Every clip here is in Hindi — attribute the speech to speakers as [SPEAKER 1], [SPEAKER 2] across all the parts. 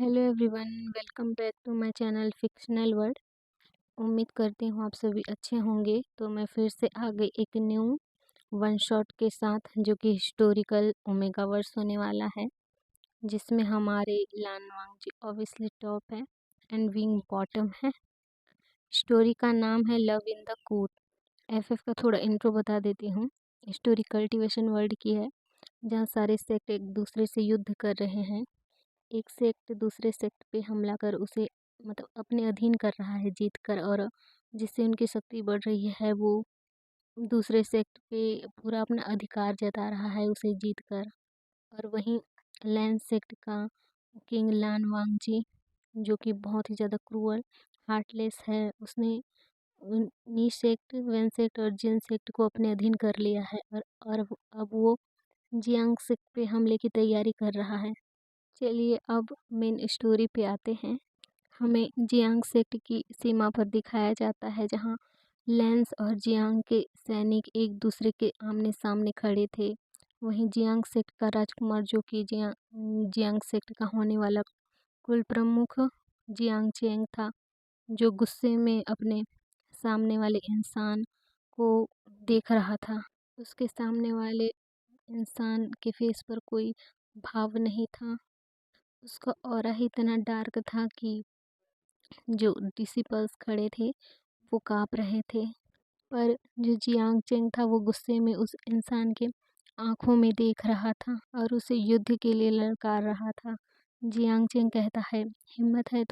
[SPEAKER 1] Hello everyone, welcome back to my channel fictional world. उम्मीद करती हूँ आप सभी अच्छे होंगे। तो मैं फिर से आ गई एक न्यू वन शॉट के साथ, जो कि हिस्टोरिकल ओमेगा वर्स होने वाला है, जिसमें हमारे लान वांगजी ऑब्वियसली टॉप है एंड विंग बॉटम है। स्टोरी का नाम है लव इन द कूट। एफएफ का थोड़ा इंट्रो बता देती हूँ। स्टोरी कल्टीवेशन वर्ल्ड की है, जहाँ सारे सेक्ट एक दूसरे से युद्ध कर रहे हैं। एक सेक्ट दूसरे सेक्ट पे हमला कर उसे अपने अधीन कर रहा है जीत कर, और जिससे उनकी शक्ति बढ़ रही है। वो दूसरे सेक्ट पे पूरा अपना अधिकार जता रहा है उसे जीत कर। और वहीं लैन सेक्ट का किंग लान वांगजी, जो कि बहुत ही ज़्यादा क्रूअल हार्टलेस है, उसने नी सेक्ट, वेन सेक्ट और जिन सेक्ट को अपने अधीन कर लिया है। और अब वो जियांग सेक्ट पे हमले की तैयारी कर रहा है। चलिए अब मेन स्टोरी पे आते हैं। हमें जियांग सेक्ट की सीमा पर दिखाया जाता है, जहां लैंस और जियांग के सैनिक एक दूसरे के आमने सामने खड़े थे। वहीं जियांग सेक्ट का राजकुमार, जो कि जियांग सेक्ट का होने वाला कुल प्रमुख जियांग चेंग था, जो गुस्से में अपने सामने वाले इंसान को देख रहा था। उसके सामने वाले इंसान के फेस पर कोई भाव नहीं था। उसका ऑरा ही इतना डार्क था कि जो डिसिपल्स खड़े थे वो काँप रहे थे। पर जो जियांग चेंग था, वो गुस्से में उस इंसान के आंखों में देख रहा था और उसे युद्ध के लिए ललकार रहा था। जियांग चेंग कहता है, हिम्मत है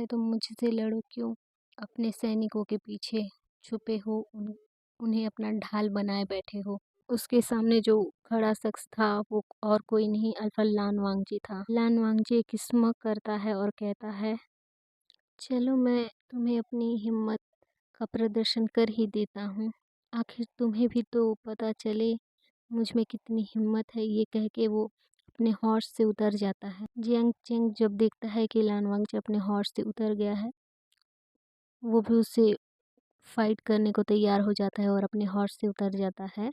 [SPEAKER 1] तो मुझसे लड़ो, क्यों अपने सैनिकों के पीछे छुपे हो, उन्हें अपना ढाल बनाए बैठे हो। उसके सामने जो खड़ा शख्स था वो और कोई नहीं, अल्फा लान वांगजी था। लान वांगजी एक स्मग करता है और कहता है, चलो मैं तुम्हें अपनी हिम्मत का प्रदर्शन कर ही देता हूँ। आखिर तुम्हें भी तो पता चले मुझ में कितनी हिम्मत है। ये कह के वो अपने हॉर्स से उतर जाता है। जियांग चेंग जब देखता है कि लान वांगजी अपने हॉर्स से उतर गया है, वो भी उससे फाइट करने को तैयार हो जाता है और अपने हॉर्स से उतर जाता है।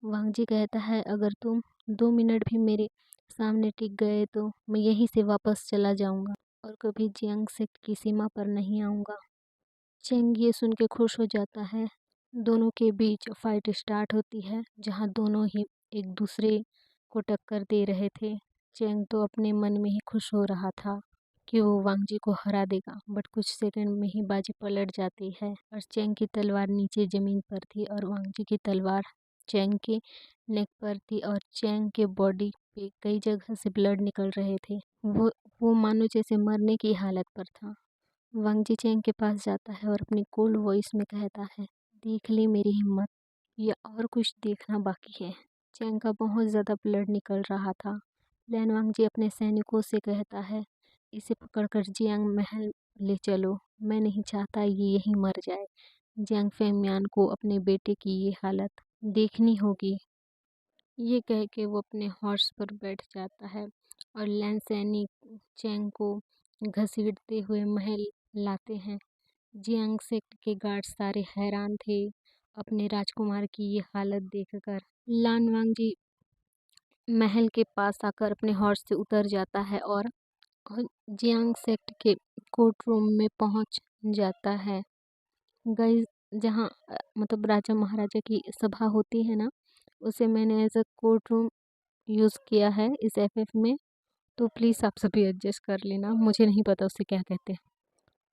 [SPEAKER 1] वांगजी कहता है, अगर तुम 2 मिनट भी मेरे सामने टिक गए तो मैं यहीं से वापस चला जाऊंगा और कभी जियांग सेक्ट की सीमा पर नहीं आऊँगा। चेंग ये सुन के खुश हो जाता है। दोनों के बीच फाइट स्टार्ट होती है, जहां दोनों ही एक दूसरे को टक्कर दे रहे थे। चेंग तो अपने मन में ही खुश हो रहा था कि वो वांगजी को हरा देगा, बट कुछ सेकंड में ही बाजी पलट जाती है और चेंग की तलवार नीचे ज़मीन पर थी और वांगजी की तलवार चेंग के नेक पर थी और चेंग के बॉडी पे कई जगह से ब्लड निकल रहे थे। वो मानो जैसे मरने की हालत पर था। वांगजी चेंग के पास जाता है और अपनी कोल्ड वॉइस में कहता है, देख ली मेरी हिम्मत, या और कुछ देखना बाकी है। चेंग का बहुत ज़्यादा ब्लड निकल रहा था। लैन वांगजी अपने सैनिकों से कहता है, इसे पकड़कर जियांग महल ले चलो, मैं नहीं चाहता ये यहीं मर जाए। जियांग फेंगमियान को अपने बेटे की ये हालत देखनी होगी। ये कह के वो अपने हॉर्स पर बैठ जाता है और लैन सैनिक चेंग को घसीटते हुए महल लाते हैं। जियांग सेक्ट के गार्ड सारे हैरान थे अपने राजकुमार की ये हालत देखकर। लान वांगजी महल के पास आकर अपने हॉर्स से उतर जाता है और जियांग सेक्ट के कोर्ट रूम में पहुंच जाता है। गाइस, जहां राजा महाराजा की सभा होती है ना, उसे मैंने as a court room use किया है इस एफएफ में, तो प्लीज़ आप सभी एडजस्ट कर लेना, मुझे नहीं पता उसे क्या कहते हैं।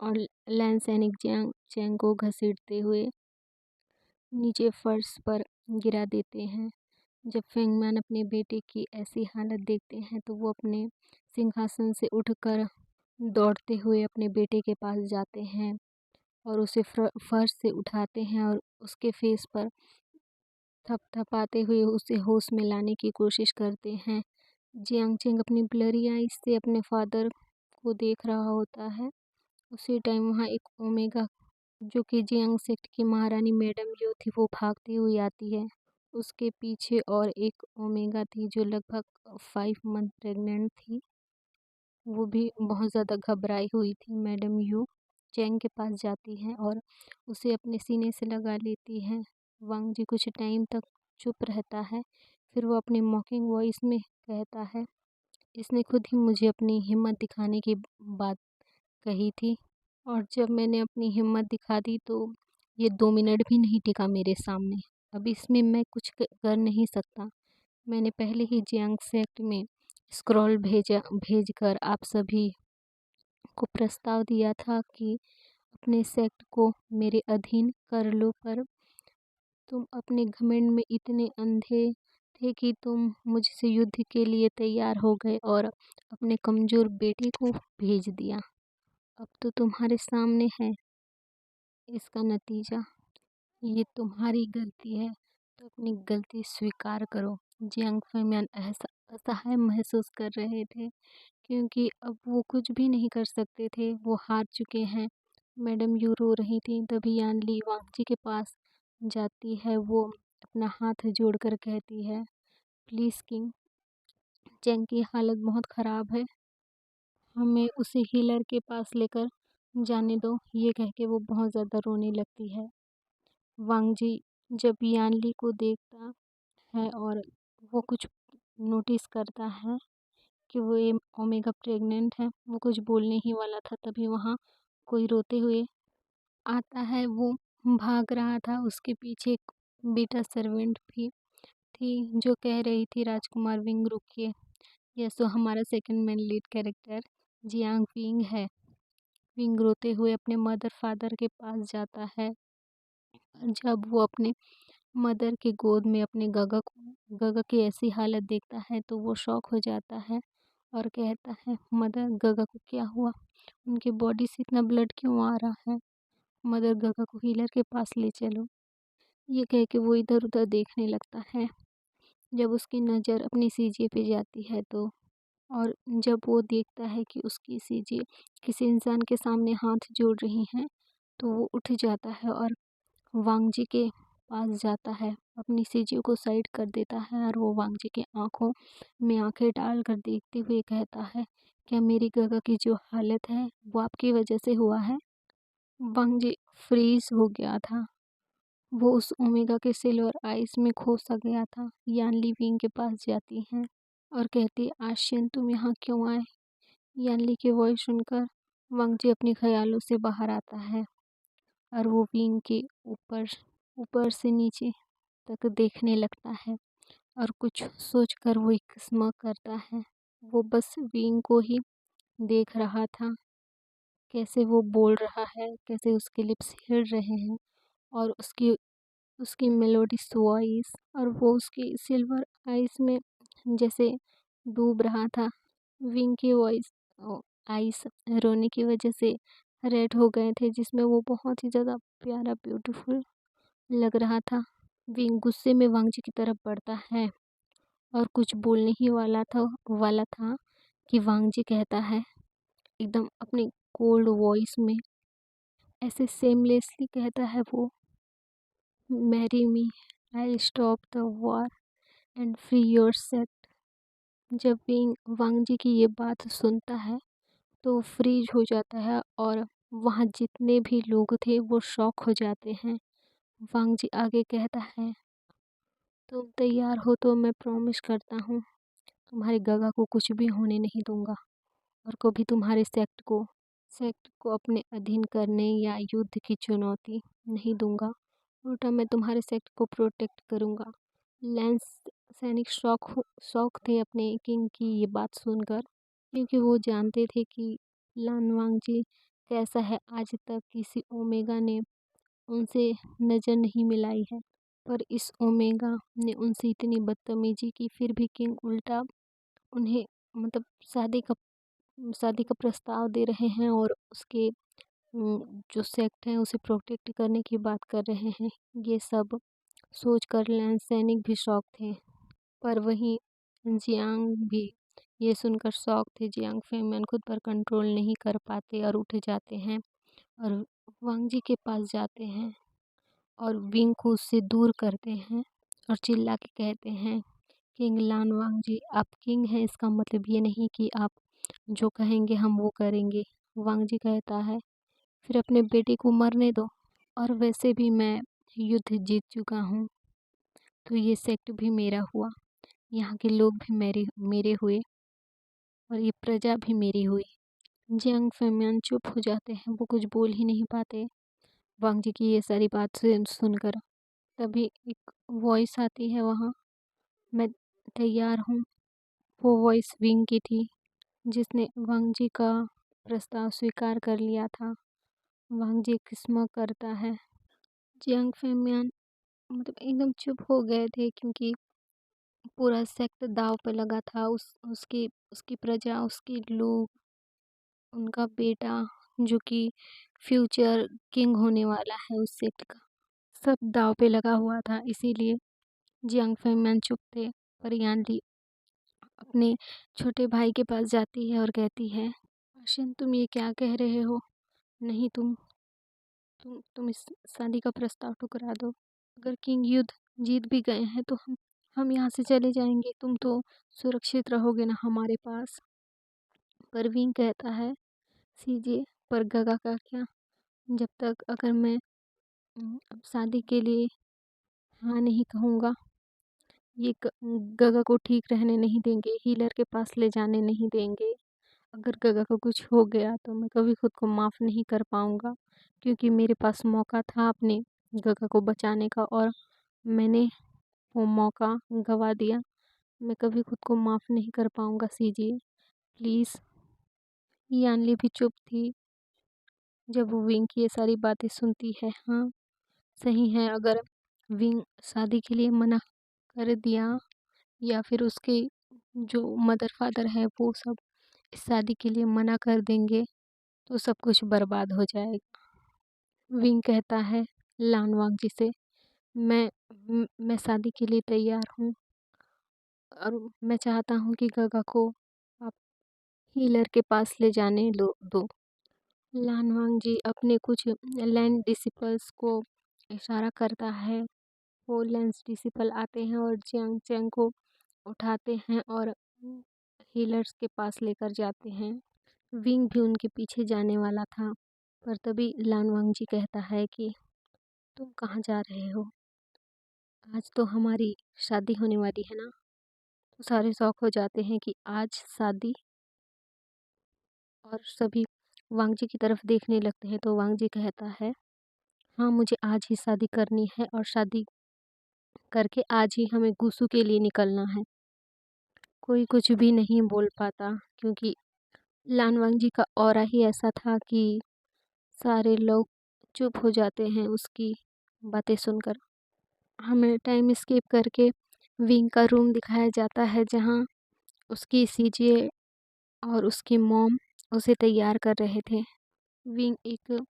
[SPEAKER 1] और लैन सैनिक जियांग चेंग को घसीटते हुए नीचे फर्श पर गिरा देते हैं। जब फेंगमैन अपने बेटे की ऐसी हालत देखते हैं तो वो अपने सिंहासन से उठकर दौड़ते हुए अपने बेटे के पास जाते हैं और उसे फर्श से उठाते हैं और उसके फेस पर थपथपाते हुए उसे होश में लाने की कोशिश करते हैं। जियांग चेंग अपनी ब्लरी आईज से अपने फादर को देख रहा होता है। उसी टाइम वहाँ एक ओमेगा, जो कि जियांग सेक्ट की महारानी मैडम यो थी, वो भागती हुई आती है। उसके पीछे और एक ओमेगा थी जो लगभग 5 मंथ प्रेग्नेंट थी। वो भी बहुत ज़्यादा घबराई हुई थी। मैडम यू चैंग के पास जाती है और उसे अपने सीने से लगा लेती है। वांग जी कुछ टाइम तक चुप रहता है, फिर वो अपनी मॉकिंग वॉइस में कहता है, इसने खुद ही मुझे अपनी हिम्मत दिखाने की बात कही थी और जब मैंने अपनी हिम्मत दिखा दी तो ये 2 मिनट भी नहीं टिका मेरे सामने। अब इसमें मैं कुछ कर नहीं सकता। मैंने पहले ही जियांग सेक्ट में स्क्रॉल भेजकर आप सभी को प्रस्ताव दिया था कि अपने सेक्ट को मेरे अधीन कर लो, पर तुम अपने घमंड में इतने अंधे थे कि तुम मुझसे युद्ध के लिए तैयार हो गए और अपने कमज़ोर बेटे को भेज दिया। अब तो तुम्हारे सामने है इसका नतीजा। ये तुम्हारी गलती है, तो अपनी गलती स्वीकार करो। जियांग फैमियान ऐसा असहाय महसूस कर रहे थे क्योंकि अब वो कुछ भी नहीं कर सकते थे, वो हार चुके हैं। मैडम यू रो रही थी, तभी यानली वांगजी के पास जाती है। वो अपना हाथ जोड़कर कहती है, प्लीज़ किंग, चैंग की हालत बहुत ख़राब है, हमें उसे हीलर के पास लेकर जाने दो। ये कह के वो बहुत ज़्यादा रोने लगती है। वांगजी जब यानली को देखता है और वो कुछ नोटिस करता है कि वो ये ओमेगा प्रेग्नेंट है, वो कुछ बोलने ही वाला था, तभी वहाँ कोई रोते हुए आता है। वो भाग रहा था, उसके पीछे एक बेटा सर्वेंट भी थी जो कह रही थी, राजकुमार विंग रुकिए। यह सो हमारा second man lead character Jiang wing है। विंग रोते हुए अपने मदर फादर के पास जाता है। जब वो अपने मदर के गोद में अपने गगा की ऐसी हालत देखता है तो वो शॉक हो जाता है और कहता है, मदर, गगा को क्या हुआ? उनकी बॉडी से इतना ब्लड क्यों आ रहा है? मदर, गगा को हीलर के पास ले चलो। ये कह के वो इधर उधर देखने लगता है। जब उसकी नज़र अपनी सीजे पे जाती है तो और जब वो देखता है कि उसकी सीजे किसी इंसान के सामने हाथ जोड़ रही हैं तो वो उठ जाता है और वांगजी के पास जाता है, अपनी सीजू को साइड कर देता है और वो वांगजी की आंखों में आंखें डालकर देखते हुए कहता है, क्या मेरी गगा की जो हालत है वो आपकी वजह से हुआ है? वांगजी फ्रीज हो गया था। वो उस ओमेगा के सिल्वर आइस में खो सा गया था। यानली विंग के पास जाती हैं और कहती, आशियन, तुम यहाँ क्यों आए? यानली की वॉइस सुनकर वांगजी अपने ख्यालों से बाहर आता है और वो विंग के ऊपर ऊपर से नीचे तक देखने लगता है और कुछ सोचकर वो एक स्mirk करता है। वो बस विंग को ही देख रहा था, कैसे वो बोल रहा है, कैसे उसके लिप्स हिल रहे हैं और उसकी उसकी मेलोडियस वॉइस और वो उसकी सिल्वर आइस में जैसे डूब रहा था। विंग की वॉइस आइस रोने की वजह से रेड हो गए थे, जिसमें वो बहुत ही ज़्यादा प्यारा ब्यूटीफुल लग रहा था। विंग गुस्से में वांगजी की तरफ बढ़ता है और कुछ बोलने ही वाला था कि वांगजी कहता है, एकदम अपनी कोल्ड वॉइस में ऐसे सेमलेसली कहता है वो, marry me, I stop the war and free your set. जब विंग वांगजी की ये बात सुनता है तो फ्रीज हो जाता है और वहाँ जितने भी लोग थे वो शॉक हो जाते हैं। वांगजी आगे कहता है, तुम तैयार हो तो मैं प्रॉमिस करता हूँ तुम्हारे गगा को कुछ भी होने नहीं दूंगा और कभी तुम्हारे सेक्ट को अपने अधीन करने या युद्ध की चुनौती नहीं दूंगा। उल्टा मैं तुम्हारे सेक्ट को प्रोटेक्ट करूंगा। लैंस सैनिक शौक थे अपने किंग की ये बात सुनकर, क्योंकि वो जानते थे कि लान वांगजी कैसा है। आज तक किसी ओमेगा ने उनसे नज़र नहीं मिलाई है, पर इस ओमेगा ने उनसे इतनी बदतमीजी की, फिर भी किंग उल्टा उन्हें मतलब शादी का शादी का प्रस्ताव दे रहे हैं और उसके जो सेक्ट हैं उसे प्रोटेक्ट करने की बात कर रहे हैं। ये सब सोचकर लैंस सैनिक भी शौक थे, पर वहीं जियांग भी ये सुनकर शौक थे। जियांग फेमियन खुद पर कंट्रोल नहीं कर पाते और उठ जाते हैं और वांगजी के पास जाते हैं और विंग को उससे दूर करते हैं और चिल्ला के कहते हैं, किंग लान वांगजी, आप किंग हैं, इसका मतलब ये नहीं कि आप जो कहेंगे हम वो करेंगे। वांगजी कहता है, फिर अपने बेटे को मरने दो, और वैसे भी मैं युद्ध जीत चुका हूँ, तो ये सेक्ट भी मेरा हुआ, यहाँ के लोग भी मेरे मेरे हुए। और ये प्रजा भी मेरी हुई। जियांग फैमियान चुप हो जाते हैं, वो कुछ बोल ही नहीं पाते वांग जी की ये सारी बात सुनकर। तभी एक वॉइस आती है वहाँ, मैं तैयार हूँ। वो वॉइस विंग की थी, जिसने वांग जी का प्रस्ताव स्वीकार कर लिया था। वांग जी किस्म करता है। जियांग फैमियान मतलब एकदम चुप हो गए थे, क्योंकि पूरा सेक्ट दाव पे लगा था। उसकी उसकी प्रजा, उसके लोग, उनका बेटा जो कि फ्यूचर किंग होने वाला है उस सेक्ट का, सब दाव पे लगा हुआ था। इसीलिए जियांग फैमियान चुप थे। पर यानली अपने छोटे भाई के पास जाती है और कहती है, आशियन तुम ये क्या कह रहे हो? नहीं, तुम इस शादी का प्रस्ताव ठुकरा दो। अगर किंग युद्ध जीत भी गए हैं तो हम यहाँ से चले जाएंगे, तुम तो सुरक्षित रहोगे ना हमारे पास। पर विंग कहता है, सीजे, पर गगा का क्या? जब तक अगर मैं अब शादी के लिए हाँ नहीं कहूँगा, ये गगा को ठीक रहने नहीं देंगे, हीलर के पास ले जाने नहीं देंगे। अगर गगा को कुछ हो गया तो मैं कभी खुद को माफ़ नहीं कर पाऊँगा, क्योंकि मेरे पास मौका था अपने गगा को बचाने का और मैंने वो मौका गवा दिया। मैं कभी खुद को माफ़ नहीं कर पाऊँगा सीजी, प्लीज़। यानली भी चुप थी जब वो विंग की ये सारी बातें सुनती है। हाँ, सही है, अगर विंग शादी के लिए मना कर दिया या फिर उसके जो मदर फादर है वो सब इस शादी के लिए मना कर देंगे तो सब कुछ बर्बाद हो जाएगा। विंग कहता है लानवांग जी से, मैं शादी के लिए तैयार हूँ और मैं चाहता हूँ कि गगा को आप हीलर के पास ले जाने दो। लानवांग जी अपने कुछ लैंड डिसिपल्स को इशारा करता है। वो लैंड डिसिपल आते हैं और जियांग चैंग को उठाते हैं और हीलर्स के पास लेकर जाते हैं। विंग भी उनके पीछे जाने वाला था, पर तभी लानवांग जी कहता है कि तुम कहाँ जा रहे हो? आज तो हमारी शादी होने वाली है ना। तो सारे शौक हो जाते हैं कि आज शादी, और सभी वांग जी की तरफ देखने लगते हैं। तो वांग जी कहता है, हाँ मुझे आज ही शादी करनी है और शादी करके आज ही हमें गुसू के लिए निकलना है। कोई कुछ भी नहीं बोल पाता, क्योंकि लानवांग जी का ऑरा ही ऐसा था कि सारे लोग चुप हो जाते हैं उसकी बातें सुनकर। हमें टाइम स्किप करके विंग का रूम दिखाया जाता है, जहाँ उसकी सीजे और उसकी मॉम उसे तैयार कर रहे थे। विंग एक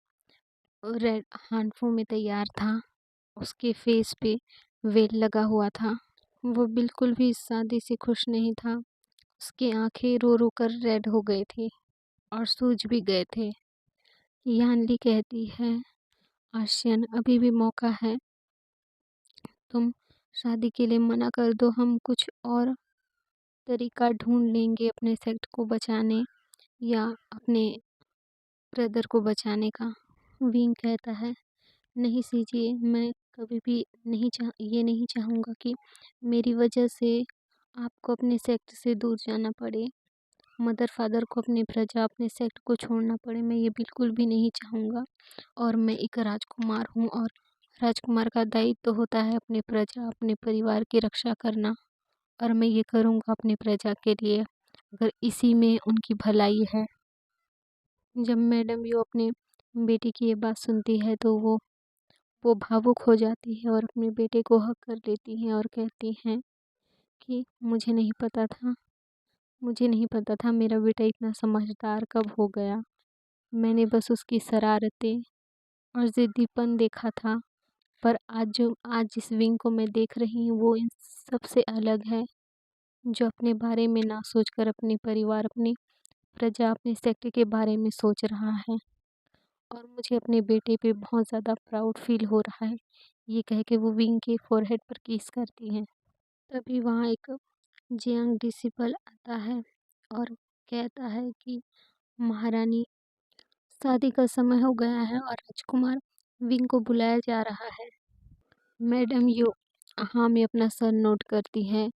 [SPEAKER 1] रेड हानफू में तैयार था, उसके फेस पे वेल लगा हुआ था। वो बिल्कुल भी इस शादी से खुश नहीं था। उसकी आंखें रो रो कर रेड हो गई थी और सूज भी गए थे। यानली कहती है, आशियन अभी भी मौका है, तुम शादी के लिए मना कर दो, हम कुछ और तरीका ढूंढ लेंगे अपने सेक्ट को बचाने या अपने ब्रदर को बचाने का। विंग कहता है, नहीं सीजिए, मैं कभी भी ये नहीं चाहूँगा कि मेरी वजह से आपको अपने सेक्ट से दूर जाना पड़े, मदर फादर को, अपनी प्रजा, अपने सेक्ट को छोड़ना पड़े। मैं ये बिल्कुल भी नहीं चाहूँगा। और मैं एक राजकुमार हूँ और राजकुमार का दायित्व तो होता है अपनी प्रजा, अपने परिवार की रक्षा करना, और मैं ये करूँगा अपनी प्रजा के लिए, अगर इसी में उनकी भलाई है। जब मैडम यू अपने बेटी की ये बात सुनती है तो वो भावुक हो जाती है और अपने बेटे को हक कर लेती हैं और कहती हैं कि मुझे नहीं पता था मेरा बेटा इतना समझदार कब हो गया। मैंने बस उसकी शरारतें और ज़िद्दीपन देखा था, पर आज जिस विंग को मैं देख रही हूँ वो इन सबसे अलग है, जो अपने बारे में ना सोचकर अपने परिवार, अपनी प्रजा, अपने सेक्टर के बारे में सोच रहा है। और मुझे अपने बेटे पे बहुत ज़्यादा प्राउड फील हो रहा है। ये कह के वो विंग के फोरहेड पर किस करती हैं। तभी वहाँ एक जियांग डिसिपल आता है और कहता है कि महारानी, शादी का समय हो गया है और राजकुमार विंग को बुलाया जा रहा है। मैडम यू हाँ में अपना सर नोट करती है।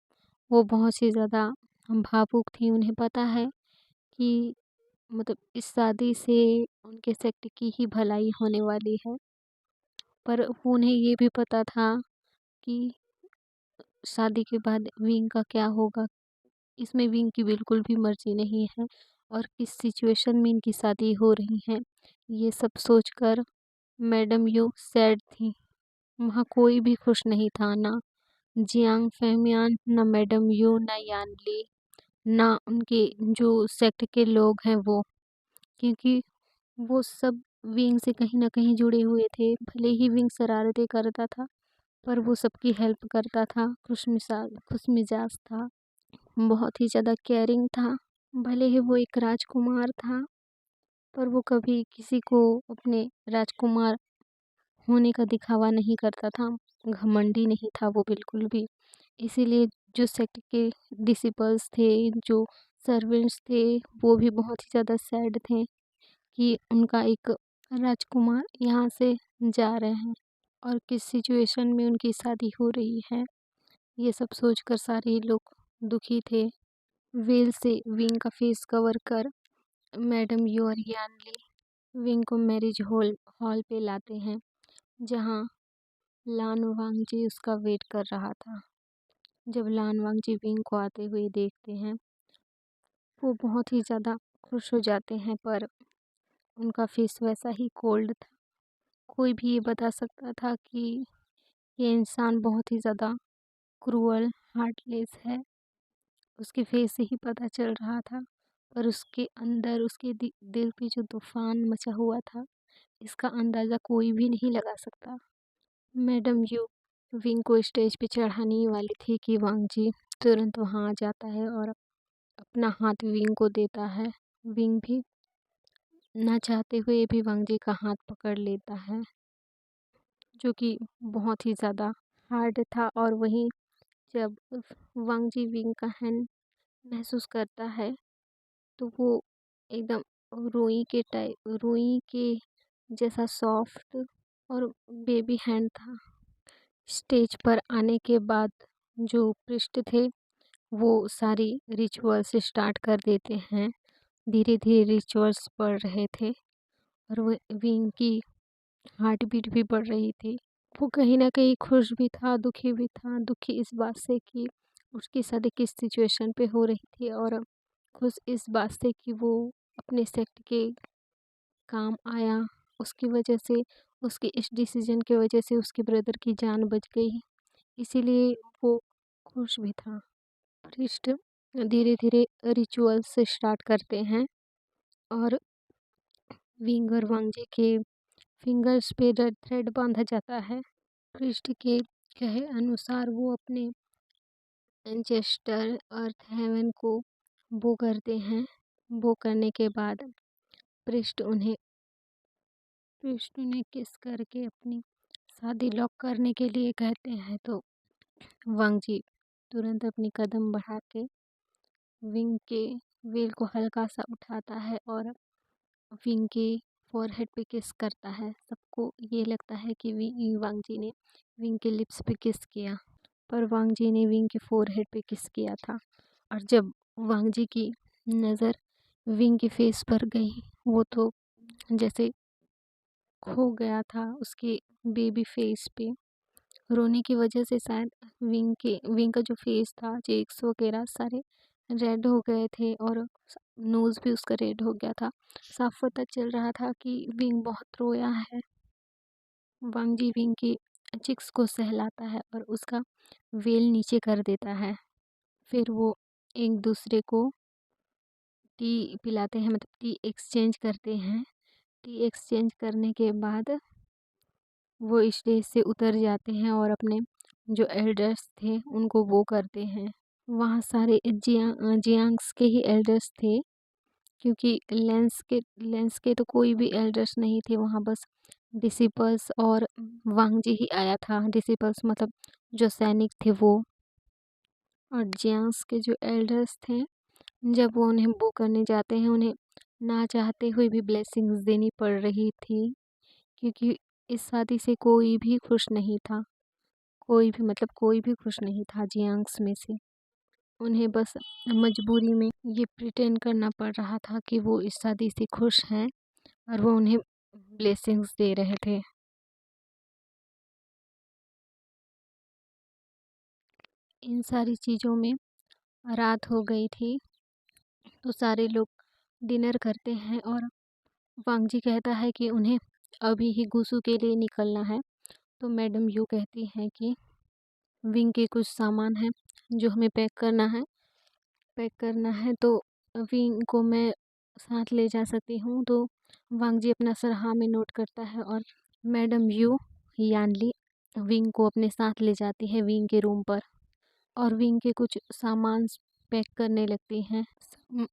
[SPEAKER 1] वो बहुत ही ज़्यादा भावुक थी। उन्हें पता है कि मतलब इस शादी से उनके सेक्ट की ही भलाई होने वाली है। पर उन्हें ये भी पता था कि शादी के बाद विंग का क्या होगा। इसमें विंग की बिल्कुल भी मर्ज़ी नहीं है और किस सिचुएशन में इनकी शादी हो रही है, ये सब सोचकर मैडम यू सैड थी। वहाँ कोई भी खुश नहीं था, ना जियांग फैमियान, ना मैडम यू, ना यानली, ना उनके जो सेक्ट के लोग हैं वो। क्योंकि वो सब विंग से कहीं न कहीं जुड़े हुए थे। भले ही विंग शरारतें करता था, पर वो सबकी हेल्प करता था, खुशमिज़ाज था, बहुत ही ज़्यादा केयरिंग था। भले ही वो एक राजकुमार था, पर वो कभी किसी को अपने राजकुमार होने का दिखावा नहीं करता था, घमंडी नहीं था वो बिल्कुल भी। इसीलिए जो सेक्ट के डिसिपल्स थे, जो सर्वेंट्स थे, वो भी बहुत ही ज़्यादा सैड थे कि उनका एक राजकुमार यहाँ से जा रहे हैं और किस सिचुएशन में उनकी शादी हो रही है। ये सब सोचकर सारे लोग दुखी थे। वेल से विंग का फेस कवर कर मैडम यू और यानली विंग को मैरिज हॉल हॉल पे लाते हैं, जहाँ लान वांगजी उसका वेट कर रहा था। जब लान वांगजी विंग को आते हुए देखते हैं, वो बहुत ही ज़्यादा खुश हो जाते हैं, पर उनका फेस वैसा ही कोल्ड था। कोई भी ये बता सकता था कि ये इंसान बहुत ही ज़्यादा क्रूअल, हार्टलेस है। उसके फेस से ही पता चल रहा था, पर उसके अंदर उसके दिल पे जो तूफान मचा हुआ था, इसका अंदाज़ा कोई भी नहीं लगा सकता। मैडम यू विंग को स्टेज पे चढ़ाने ही वाली थी कि वांगजी तुरंत वहाँ आ जाता है और अपना हाथ विंग को देता है। विंग भी ना चाहते हुए भी वांगजी का हाथ पकड़ लेता है, जो कि बहुत ही ज़्यादा हार्ड था। और वहीं जब वांगजी विंग का हैंड महसूस करता है, तो वो एकदम रुई के जैसा सॉफ्ट और बेबी हैंड था। स्टेज पर आने के बाद जो पृष्ठ थे, वो सारी रिचुअल्स स्टार्ट कर देते हैं। धीरे धीरे रिचुअल्स बढ़ रहे थे और वो विंग की हार्ट बीट भी बढ़ रही थी। वो कहीं न कहीं खुश भी था, दुखी भी था। दुखी इस बात से कि उसकी शादी किस सिचुएशन पे हो रही थी, और खुश इस बात से कि वो अपने सेक्ट के काम आया। उसकी वजह से, उसके इस डिसीजन की वजह से उसके ब्रदर की जान बच गई, इसीलिए वो खुश भी था। प्रीस्ट धीरे धीरे रिचुअल्स स्टार्ट करते हैं और विंग और वांगजी के फिंगर्स पे रेड थ्रेड बांधा जाता है। प्रीस्ट के कहे अनुसार वो अपने एंजेस्टर अर्थ हेवन को बो करते हैं। बो करने के बाद प्रीस्ट उन्हें किस करके अपनी शादी लॉक करने के लिए कहते हैं, तो वांगजी तुरंत अपनी कदम बढ़ा के विंग के वेल को हल्का सा उठाता है और विंग के फॉरहेड पे किस करता है। सबको ये लगता है कि वांगजी ने विंग के लिप्स पे किस किया, पर वांगजी ने विंग के फोरहेड पे किस किया था। और जब वांगजी की नज़र विंग के फेस पर गई, वो तो जैसे खो गया था उसके बेबी फेस पे। रोने की वजह से शायद विंग का जो फेस था, चेक्स वगैरह सारे रेड हो गए थे और नोज़ भी उसका रेड हो गया था। साफ पता चल रहा था कि विंग बहुत रोया है। वांगजी विंग की चिक्स को सहलाता है और उसका वेल नीचे कर देता है। फिर वो एक दूसरे को टी पिलाते हैं, मतलब टी एक्सचेंज करते हैं। टी एक्सचेंज करने के बाद वो स्टेज से उतर जाते हैं और अपने जो एल्डर्स थे उनको वो करते हैं। वहाँ सारे जियांग्स के ही एल्डर्स थे, क्योंकि लेंस के तो कोई भी एल्डर्स नहीं थे वहाँ, बस डिसिपल्स और वांगजी ही आया था। डिसिपल्स मतलब जो सैनिक थे वो, और जियांग्स के जो एल्डर्स थे, जब वो उन्हें वो करने जाते हैं, उन्हें ना चाहते हुए भी ब्लेसिंग्स देनी पड़ रही थी, क्योंकि इस शादी से कोई भी खुश नहीं था। कोई भी खुश नहीं था जियांग्स में से। उन्हें बस मजबूरी में ये प्रिटेंड करना पड़ रहा था कि वो इस शादी से खुश हैं और वो उन्हें ब्लेसिंग्स दे रहे थे। इन सारी चीज़ों में रात हो गई थी, तो सारे लोग डिनर करते हैं और वांग जी कहता है कि उन्हें अभी ही गुसू के लिए निकलना है। तो मैडम यू कहती हैं कि विंग के कुछ सामान हैं जो हमें पैक करना है, तो विंग को मैं साथ ले जा सकती हूँ। तो वांग जी अपना सर हाँ में नोट करता है और मैडम यू यानली विंग को अपने साथ ले जाती है विंग के रूम पर और विंग के कुछ सामान पैक करने लगती हैं।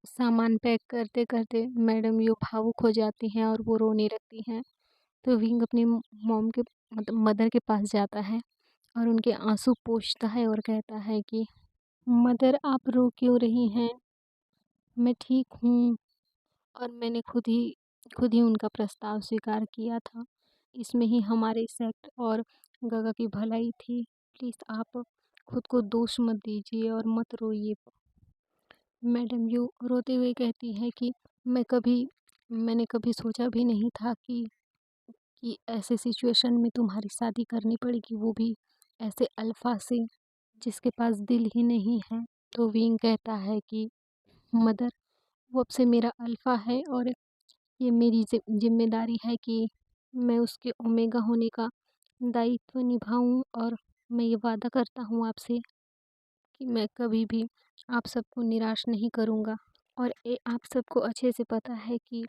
[SPEAKER 1] सामान पैक करते करते मैडम यू भावुक हो जाती हैं और वो रोने लगती हैं। तो विंग अपनी मॉम के मतलब मदर के पास जाता है और उनके आंसू पोंछता है और कहता है कि मदर आप रो क्यों रही हैं, मैं ठीक हूँ और मैंने खुद ही उनका प्रस्ताव स्वीकार किया था। इसमें ही हमारे सेक्ट और गगा की भलाई थी। प्लीज़ आप खुद को दोष मत दीजिए और मत रोइए। मैडम यू रोते हुए कहती है कि मैंने कभी सोचा भी नहीं था कि ऐसे सिचुएशन में तुम्हारी शादी करनी पड़ेगी, वो भी ऐसे अल्फ़ा से जिसके पास दिल ही नहीं है। तो विंग कहता है कि मदर वो अब से मेरा अल्फ़ा है और ये मेरी ज़िम्मेदारी है कि मैं उसके ओमेगा होने का दायित्व निभाऊँ और मैं ये वादा करता हूँ आपसे कि मैं कभी भी आप सबको निराश नहीं करूँगा। और आप सबको अच्छे से पता है कि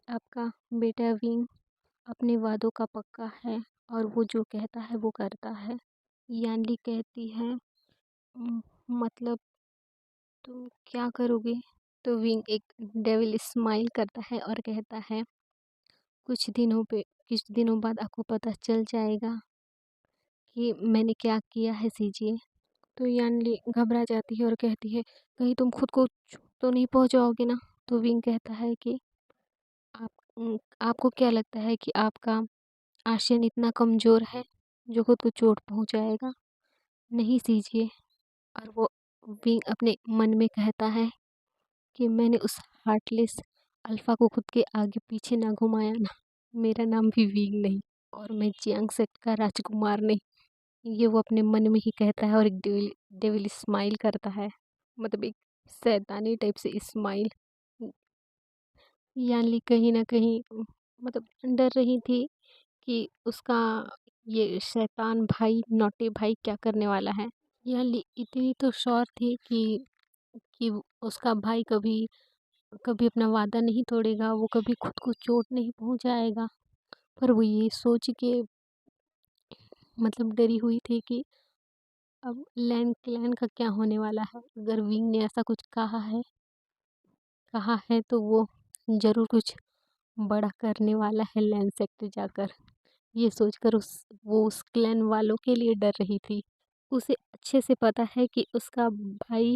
[SPEAKER 1] आपका बेटा विंग अपने वादों का पक्का है और वो जो कहता है वो करता है। यानली कहती है "उम, मतलब तुम क्या करोगे?" तो विंग एक डेविल स्माइल करता है और कहता है कुछ दिनों बाद आपको पता चल जाएगा कि मैंने क्या किया है सीजिए। तो यानली घबरा जाती है और कहती है कहीं तुम खुद को चोट तो नहीं पहुंचाओगे ना। तो विंग कहता है कि आप आपको क्या लगता है कि आपका आशियन इतना कमज़ोर है जो खुद को चोट पहुंचाएगा? नहीं सीजिए। और वो विंग अपने मन में कहता है कि मैंने उस हार्टलेस अल्फ़ा को खुद के आगे पीछे ना घुमाया ना, मेरा नाम भी विंग नहीं और मैं चियांग सेक्ट का राजकुमार नहीं। ये वो अपने मन में ही कहता है और एक डेविल डेविल स्माइल करता है, मतलब एक शैतानी टाइप से स्माइल। यानली कहीं न कहीं मतलब डर रही थी कि उसका ये शैतान भाई, नॉटी भाई क्या करने वाला है। यानली इतनी तो श्योर थी कि उसका भाई कभी कभी अपना वादा नहीं तोड़ेगा, वो कभी खुद को चोट नहीं पहुँचाएगा। पर वो ये सोच के मतलब डरी हुई थी कि अब लैन क्लैन का क्या होने वाला है। अगर विंग ने ऐसा कुछ कहा है तो वो ज़रूर कुछ बड़ा करने वाला है लैन सेक्टर जाकर। ये सोचकर उस क्लैन वालों के लिए डर रही थी। उसे अच्छे से पता है कि उसका भाई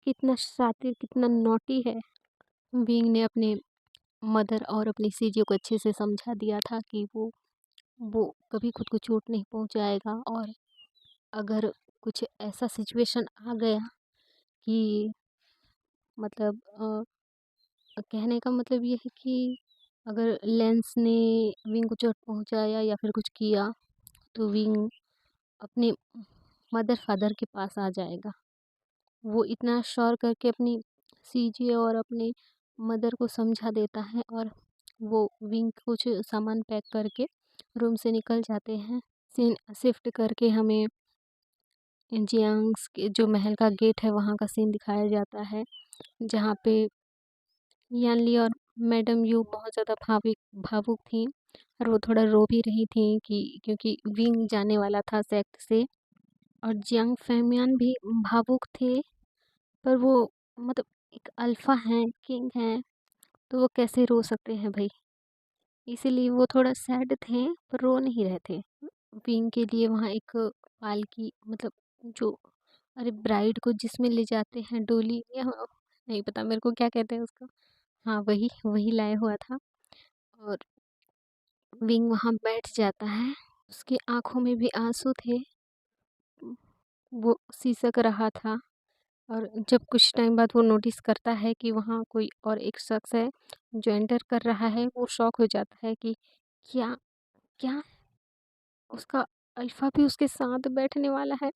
[SPEAKER 1] कितना शातिर, कितना नॉटी है। विंग ने अपने मदर और अपनी सीजियो को अच्छे से समझा दिया था कि वो कभी खुद को चोट नहीं पहुंचाएगा और अगर कुछ ऐसा सिचुएशन आ गया कि मतलब कहने का मतलब ये है कि अगर लेंस ने विंग को चोट पहुंचाया या फिर कुछ किया तो विंग अपने मदर फादर के पास आ जाएगा। वो इतना श्योर करके अपनी सीजे और अपने मदर को समझा देता है और वो विंग कुछ सामान पैक करके रूम से निकल जाते हैं। सीन शिफ्ट करके हमें जियांग्स के जो महल का गेट है वहाँ का सीन दिखाया जाता है, जहाँ पे यानली और मैडम यू बहुत ज़्यादा भावुक थीं और वो थोड़ा रो भी रही थीं कि क्योंकि विंग जाने वाला था सेक्ट से। और जियांग फैमियान भी भावुक थे, पर वो मतलब एक अल्फ़ा हैं, किंग हैं, तो वो कैसे रो सकते हैं भई? इसीलिए वो थोड़ा सैड थे, पर रो नहीं रहे थे। विंग के लिए वहाँ एक पालकी मतलब जो अरे ब्राइड को जिसमें ले जाते हैं डोली या नहीं पता मेरे को क्या कहते हैं उसको। हाँ, वही वही लाया हुआ था और विंग वहाँ बैठ जाता है। उसकी आँखों में भी आँसू थे। वो सिसक रहा था। और जब कुछ टाइम बाद वो नोटिस करता है कि वहाँ कोई और एक शख्स है जो एंटर कर रहा है, वो शॉक हो जाता है कि क्या क्या उसका अल्फ़ा भी उसके साथ बैठने वाला है।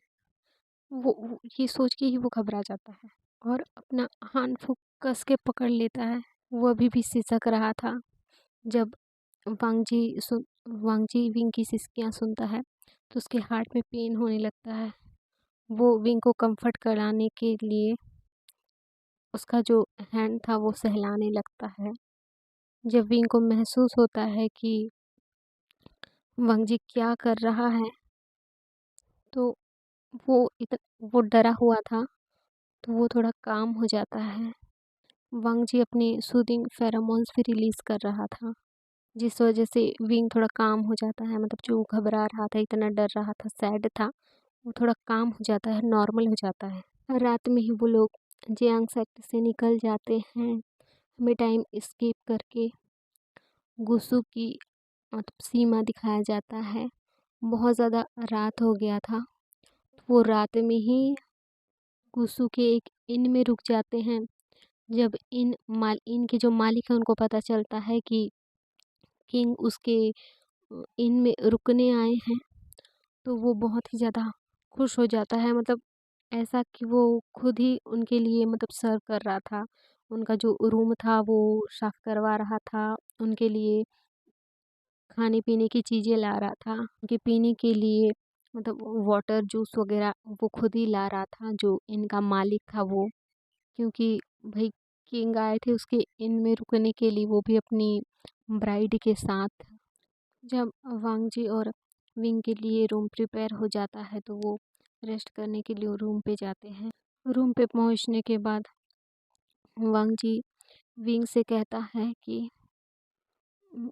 [SPEAKER 1] वो ये सोच के ही वो घबरा जाता है और अपना हाथ कस के पकड़ लेता है। वो अभी भी सिसक रहा था। जब वांगजी सुन वांगजी विंग की सिसकियाँ सुनता है तो उसके हार्ट में पेन होने लगता है। वो विंग को कंफर्ट कराने के लिए उसका जो हैंड था वो सहलाने लगता है। जब विंग को महसूस होता है कि वांगजी क्या कर रहा है, तो वो वो डरा हुआ था, तो वो थोड़ा काम हो जाता है। वांगजी अपने सूदिंग फेरोमोन्स भी रिलीज़ कर रहा था, जिस वजह से विंग थोड़ा काम हो जाता है। मतलब जो घबरा रहा था, इतना डर रहा था, सैड था, वो थोड़ा काम हो जाता है, नॉर्मल हो जाता है। रात में ही वो लोग जियांग सेक्टर से निकल जाते हैं। हमें टाइम स्किप करके गुसु की मतलब सीमा दिखाया जाता है। बहुत ज़्यादा रात हो गया था, तो वो रात में ही गुसु के एक इन में रुक जाते हैं। जब इन के जो मालिक हैं उनको पता चलता है कि किंग उसके इन में रुकने आए हैं, तो वो बहुत ही ज़्यादा खुश हो जाता है। मतलब ऐसा कि वो खुद ही उनके लिए मतलब सर्व कर रहा था। उनका जो रूम था वो साफ़ करवा रहा था, उनके लिए खाने-पीने की चीज़ें ला रहा था, उनके पीने के लिए मतलब वाटर, जूस वग़ैरह वो खुद ही ला रहा था, जो इनका मालिक था वो। क्योंकि भई किंग आए थे उसके इन में रुकने के लिए, वो भी अपनी ब्राइड के साथ। जब वांगजी और विंग के लिए रूम प्रिपेयर हो जाता है, तो वो रेस्ट करने के लिए रूम पे जाते हैं। रूम पे पहुँचने के बाद वांगजी विंग से कहता है कि "उम,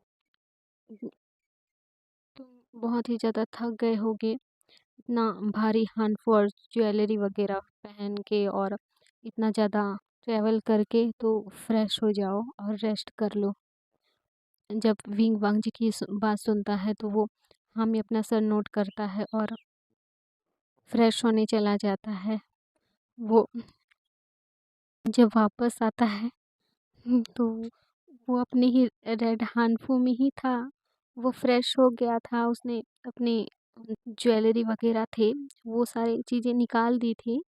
[SPEAKER 1] तुम बहुत ही ज़्यादा थक गए होगे, इतना भारी हार्मफुल और ज्वेलरी वगैरह पहन के और इतना ज़्यादा ट्रैवल करके, तो फ्रेश हो जाओ और रेस्ट कर लो।" जब विंग वांगजी की बात सुनता है, तो वो हाँ में अपना सर नोट करता है और फ्रेश होने चला जाता है। वो जब वापस आता है, तो वो अपने ही रेड हानफू में ही था। वो फ्रेश हो गया था, उसने अपने ज्वेलरी वगैरह थे, वो सारी चीज़ें निकाल दी थी।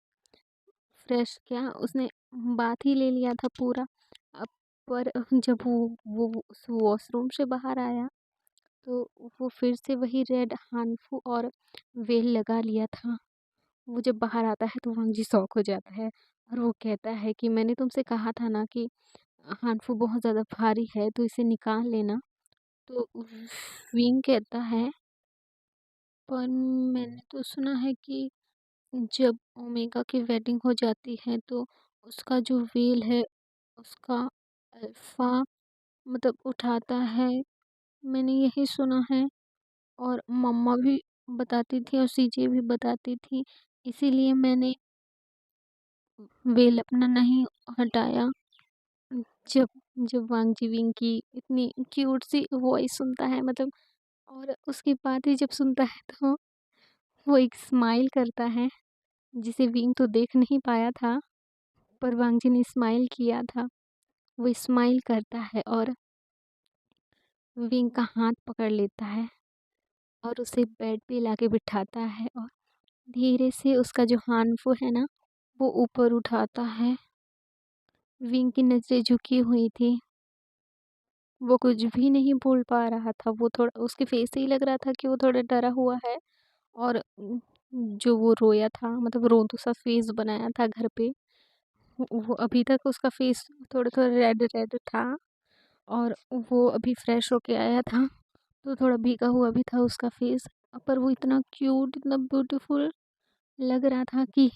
[SPEAKER 1] फ्रेश क्या उसने बाथ ही ले लिया था पूरा। अब पर जब वो उस वॉशरूम से बाहर आया, तो वो फिर से वही रेड हानफू और वेल लगा लिया था। वो जब बाहर आता है तो वांगजी शॉक हो जाता है और वो कहता है कि मैंने तुमसे कहा था ना कि हानफू बहुत ज़्यादा भारी है, तो इसे निकाल लेना। तो विंग कहता है, पर मैंने तो सुना है कि जब ओमेगा की वेडिंग हो जाती है, तो उसका जो व्हील है उसका अल्फ़ा मतलब उठाता है। मैंने यही सुना है और मम्मा भी बताती थी और सीजे भी बताती थी, इसीलिए मैंने व्हील अपना नहीं हटाया। जब जब वांग जिविंग की इतनी क्यूट सी वॉइस सुनता है, मतलब और उसकी बातें जब सुनता है, तो वो एक स्माइल करता है, जिसे विंग तो देख नहीं पाया था, पर वांगजी ने स्माइल किया था। वो स्माइल करता है और विंग का हाथ पकड़ लेता है और उसे बेड पे लाके बिठाता है और धीरे से उसका जो हानफू है ना, वो ऊपर उठाता है। विंग की नज़रें झुकी हुई थी, वो कुछ भी नहीं बोल पा रहा था। वो थोड़ा उसके फेस से ही लग रहा था कि वो थोड़ा डरा हुआ है और जो वो रोया था, मतलब रोंदू सा फेस बनाया था घर पे, वो अभी तक उसका फेस थोड़ा-थोड़ा रेड रेड था और वो अभी फ्रेश होके आया था, तो थोड़ा भीगा हुआ भी था उसका फेस। पर वो इतना क्यूट, इतना ब्यूटीफुल लग रहा था कि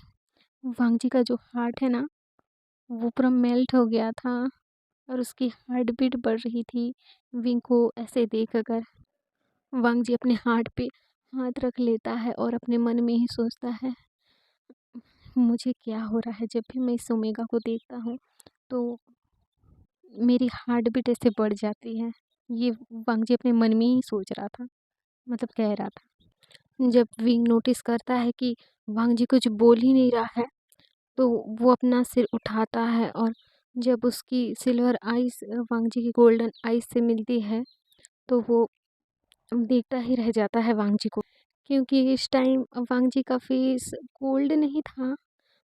[SPEAKER 1] वांगजी का जो हार्ट है ना, वो पूरा मेल्ट हो गया था और उसकी हार्ट बीट बढ़ रही थी विंग को ऐसे देखकर। वांगजी अपने हार्ट पे हाथ रख लेता है और अपने मन में ही सोचता है, मुझे क्या हो रहा है? जब भी मैं इस ओमेगा को देखता हूँ, तो मेरी हार्ट बीट ऐसे बढ़ जाती है। ये वांगजी अपने मन में ही सोच रहा था, मतलब कह रहा था। जब विंग नोटिस करता है कि वांग जी कुछ बोल ही नहीं रहा है, तो वो अपना सिर उठाता है और जब उसकी सिल्वर आइज़ वांग जी की गोल्डन आइज़ से मिलती है, तो वो देखता ही रह जाता है वांग जी को। क्योंकि इस टाइम वांग जी का फेस कोल्ड नहीं था,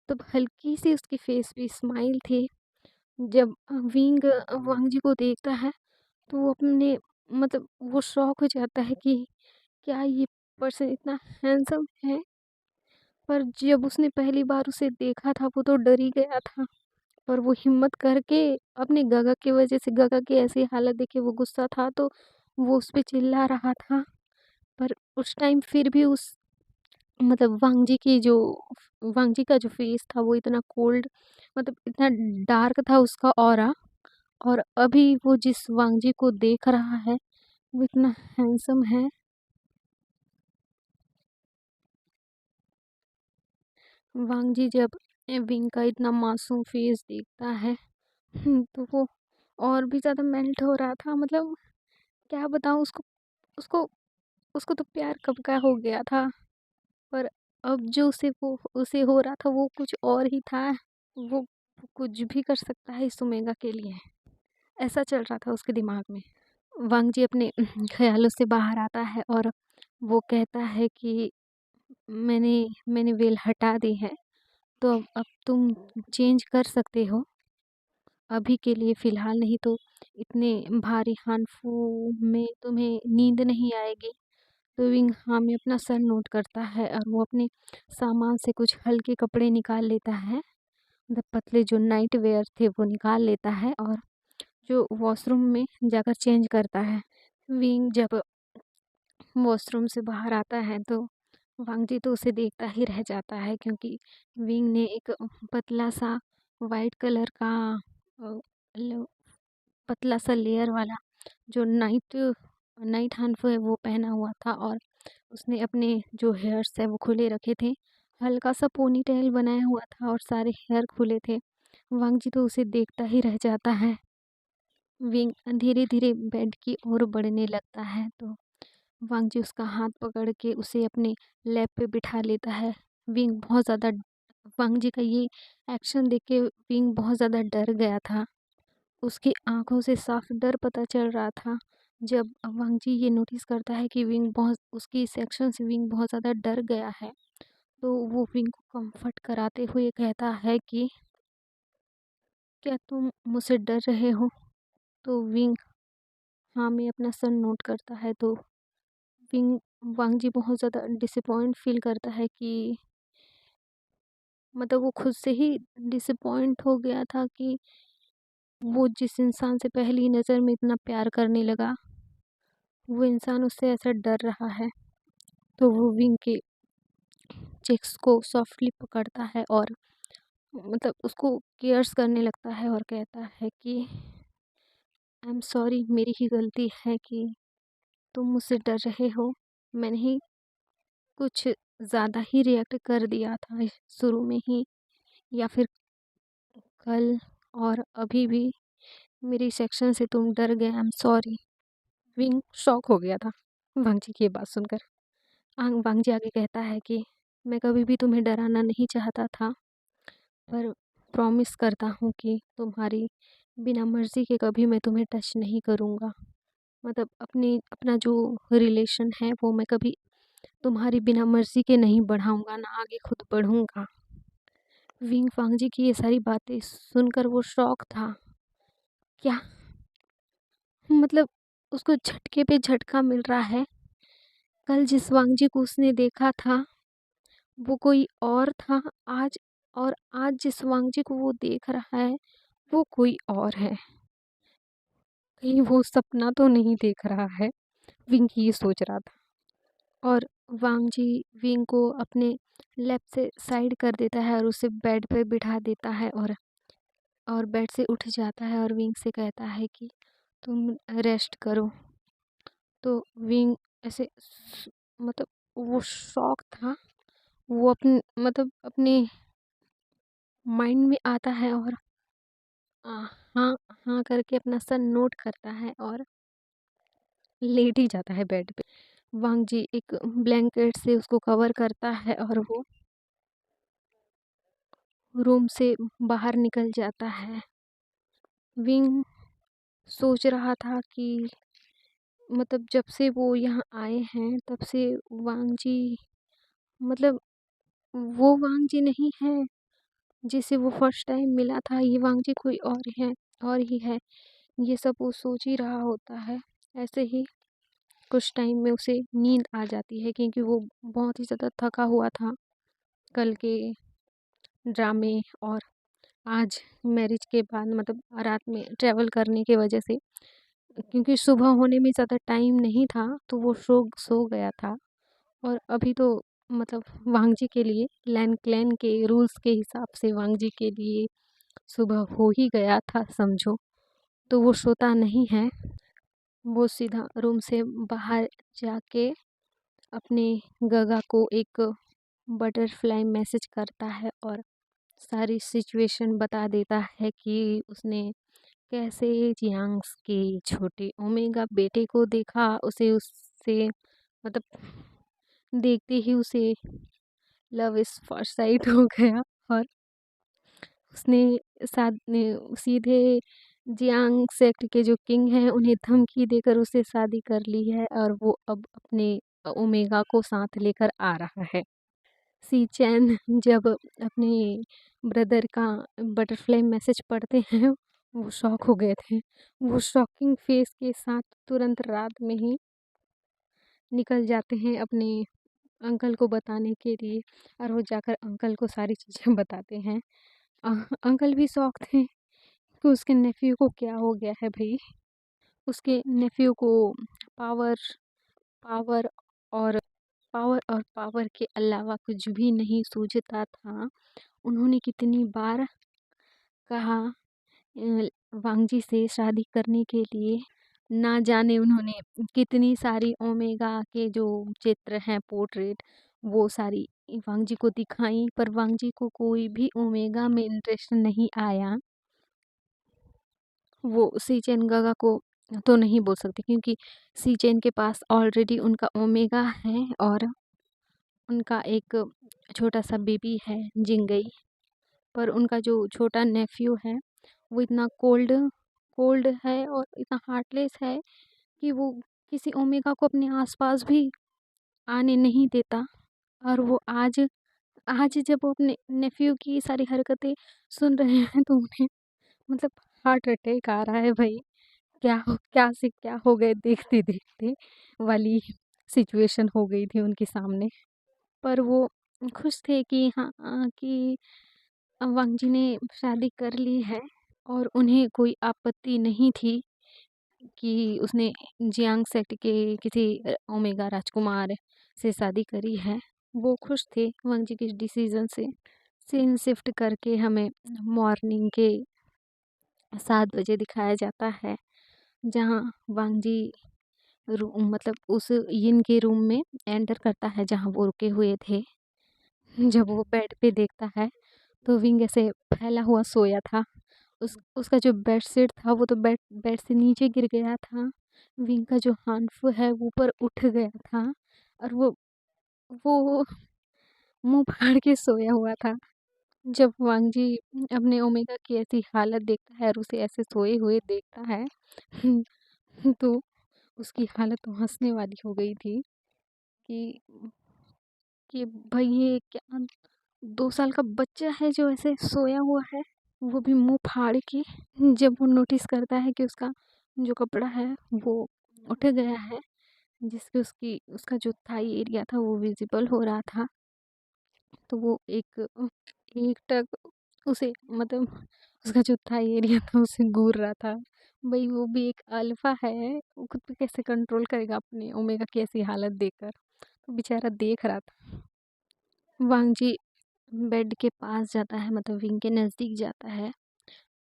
[SPEAKER 1] तो हल्की सी उसकी फेस पे स्माइल थी। जब विंग वांग जी को देखता है, तो वो अपने मतलब वो शॉक हो जाता है कि क्या ये पर्सन इतना हैंडसम है? पर जब उसने पहली बार उसे देखा था, वो तो डर ही गया था। पर वो हिम्मत करके अपने गगा की वजह से, गगा की ऐसी हालत देख के वो गुस्सा था, तो वो उस पे चिल्ला रहा था। पर उस टाइम फिर भी उस मतलब वांग जी का जो फेस था वो इतना कोल्ड, मतलब इतना डार्क था उसका ऑरा। और अभी वो जिस वांग जी को देख रहा है, वो इतना हैंडसम है। वांग जी जब विंग का इतना मासूम फेस देखता है, तो वो और भी ज़्यादा मेल्ट हो रहा था। मतलब क्या बताऊँ उसको, उसको उसको तो प्यार कब का हो गया था, पर अब जो उसे हो रहा था वो कुछ और ही था। वो कुछ भी कर सकता है इस ओमेगा के लिए, ऐसा चल रहा था उसके दिमाग में। वांग जी अपने ख़्यालों से बाहर आता है और वो कहता है कि मैंने मैंने वेल हटा दी है, तो अब तुम चेंज कर सकते हो। अभी के लिए फ़िलहाल, नहीं तो इतने भारी हानफू में तुम्हें नींद नहीं आएगी। तो विंग हाँ में अपना सर नोट करता है और वो अपने सामान से कुछ हल्के कपड़े निकाल लेता है। मतलब पतले जो नाइट वेयर थे वो निकाल लेता है और जो वॉशरूम में जाकर चेंज करता है। विंग जब वॉशरूम से बाहर आता है, तो वांग जी तो उसे देखता ही रह जाता है, क्योंकि विंग ने एक पतला सा वाइट कलर का अ, लो पतला सा लेयर वाला जो नाइट हान्फू है वो पहना हुआ था, और उसने अपने जो हेयर्स है वो खुले रखे थे। हल्का सा पोनी टेल बनाया हुआ था और सारे हेयर खुले थे। वांग जी तो उसे देखता ही रह जाता है। विंग धीरे धीरे बेड की ओर बढ़ने लगता है, तो वांग जी उसका हाथ पकड़ के उसे अपने लैप पे बिठा लेता है। विंग बहुत ज़्यादा वांग जी का ये एक्शन देख के विंग बहुत ज़्यादा डर गया था। उसकी आँखों से साफ डर पता चल रहा था। जब वांग जी ये नोटिस करता है कि विंग बहुत उसकी इस एक्शन से विंग बहुत ज़्यादा डर गया है, तो वो विंग को कंफर्ट कराते हुए कहता है कि क्या तुम मुझसे डर रहे हो? तो विंग हाँ में अपना सर नोट करता है। तो विंग वांग जी बहुत ज़्यादा डिसअपॉइंट फ़ील करता है कि मतलब वो खुद से ही डिसअपॉइंट हो गया था कि वो जिस इंसान से पहली नज़र में इतना प्यार करने लगा, वो इंसान उससे ऐसा डर रहा है। तो वो विंग के चेक्स को सॉफ्टली पकड़ता है और मतलब उसको केयर्स करने लगता है और कहता है कि आई एम सॉरी, मेरी ही गलती है कि तुम मुझसे डर रहे हो। मैंने ही कुछ ज़्यादा ही रिएक्ट कर दिया था शुरू में ही, या फिर कल, और अभी भी मेरी सेक्शन से तुम डर गए। I am sorry. Wing shock हो गया था वांग जी की ये बात सुनकर। वांग जी आगे कहता है कि मैं कभी भी तुम्हें डराना नहीं चाहता था, पर प्रॉमिस करता हूँ कि तुम्हारी बिना मर्ज़ी के कभी मैं तुम्हें टच नहीं करूँगा। मतलब अपना जो रिलेशन है वो मैं कभी तुम्हारी बिना मर्ज़ी के नहीं बढ़ाऊँगा, ना आगे खुद बढ़ूँगा। विंग वांग जी की ये सारी बातें सुनकर वो शॉक था। क्या मतलब उसको झटके पे झटका मिल रहा है। कल जिस वांग जी को उसने देखा था वो कोई और था आज, और आज जिस वांग जी को वो देख रहा है वो कोई और है। कहीं वो सपना तो नहीं देख रहा है? विंग ये सोच रहा था। और वांग जी विंग को अपने लेफ्ट से साइड कर देता है और उसे बेड पे बिठा देता है, और बेड से उठ जाता है और विंग से कहता है कि तुम रेस्ट करो। तो विंग ऐसे मतलब वो शॉक था। वो अपने माइंड में आता है और अ, हाँ हाँ करके अपना सर नोट करता है और लेट ही जाता है बेड पे। वांगजी एक ब्लैंकेट से उसको कवर करता है और वो रूम से बाहर निकल जाता है। विंग सोच रहा था कि मतलब जब से वो यहाँ आए हैं तब से वांगजी मतलब वो वांगजी नहीं है जिसे वो फर्स्ट टाइम मिला था, ये वांगजी कोई और है और ही है। ये सब वो सोच ही रहा होता है। ऐसे ही कुछ टाइम में उसे नींद आ जाती है क्योंकि वो बहुत ही ज़्यादा थका हुआ था कल के ड्रामे और आज मैरिज के बाद मतलब रात में ट्रैवल करने की वजह से, क्योंकि सुबह होने में ज़्यादा टाइम नहीं था तो वो सो गया था। और अभी तो मतलब वांगजी के लिए लैन क्लैन के रूल्स के हिसाब से वांगजी के लिए सुबह हो ही गया था समझो। तो वो सोता नहीं है, वो सीधा रूम से बाहर जाके अपने गगा को एक बटरफ्लाई मैसेज करता है और सारी सिचुएशन बता देता है कि उसने कैसे जियांग्स के छोटे ओमेगा बेटे को देखा, उसे उससे मतलब देखते ही उसे लव इज़ फर्स्ट साइट हो गया और उसने साथ सीधे जियांग सेक्ट के जो किंग हैं उन्हें धमकी देकर उससे शादी कर ली है और वो अब अपने ओमेगा को साथ लेकर आ रहा है। सी चैन जब अपने ब्रदर का बटरफ्लाई मैसेज पढ़ते हैं वो शॉक हो गए थे। वो शॉकिंग फेस के साथ तुरंत रात में ही निकल जाते हैं अपने अंकल को बताने के लिए और वो जाकर अंकल को सारी चीज़ें बताते हैं। अंकल भी शॉक थे कि उसके नेफ्यू को क्या हो गया है भाई। उसके नेफ्यू को पावर पावर और पावर के अलावा कुछ भी नहीं सूझता था। उन्होंने कितनी बार कहा वांगजी से शादी करने के लिए, ना जाने उन्होंने कितनी सारी ओमेगा के जो चित्र हैं पोर्ट्रेट वो सारी वांगजी को दिखाई, पर वांगजी को कोई भी ओमेगा में इंटरेस्ट नहीं आया। वो सीचेन गगा को तो नहीं बोल सकते क्योंकि सीचेन के पास ऑलरेडी उनका ओमेगा है और उनका एक छोटा सा बेबी है जिंगई। पर उनका जो छोटा नेफ्यू है वो इतना कोल्ड कोल्ड है और इतना हार्टलेस है कि वो किसी ओमेगा को अपने आसपास भी आने नहीं देता। और वो आज आज जब वो अपने नेफ्यू की सारी हरकतें सुन रहे हैं तो उन्हें मतलब हार्ट अटैक आ रहा है भाई। क्या से क्या हो गए देखते देखते वाली सिचुएशन हो गई थी उनके सामने। पर वो खुश थे कि हाँ कि वांगजी ने शादी कर ली है और उन्हें कोई आपत्ति नहीं थी कि उसने जियांग सेक्ट के किसी ओमेगा राजकुमार से शादी करी है। वो खुश थे वांगजी के डिसीजन से। सीन शिफ्ट करके हमें मॉर्निंग के 7 बजे दिखाया जाता है जहाँ वांगजी रूम मतलब उस यिन के रूम में एंटर करता है जहाँ वो रुके हुए थे। जब वो बेड पे देखता है तो विंग ऐसे फैला हुआ सोया था। उसका जो बेडशीट था वो तो बेड बेड से नीचे गिर गया था। विंग का जो हानफू है वो ऊपर उठ गया था और वो मुंह फाड़ के सोया हुआ था। जब वांगजी अपने ओमेगा की ऐसी हालत देखता है और उसे ऐसे सोए हुए देखता है तो उसकी हालत तो हंसने वाली हो गई थी कि कि भाई ये क्या 2 साल का बच्चा है जो ऐसे सोया हुआ है, वो भी मुंह फाड़ के। जब वो नोटिस करता है कि उसका जो कपड़ा है वो उठ गया है, जिससे उसकी उसका जो थाई एरिया था वो विजिबल हो रहा था, तो वो एक टक उसे मतलब उसका जो थाई एरिया था उसे घूर रहा था। भाई वो भी एक अल्फा है, वो खुद पे कैसे कंट्रोल करेगा अपने ओमेगा की ऐसी हालत देखकर। तो बेचारा देख रहा था। वांगजी बेड के पास जाता है मतलब विंग के नज़दीक जाता है।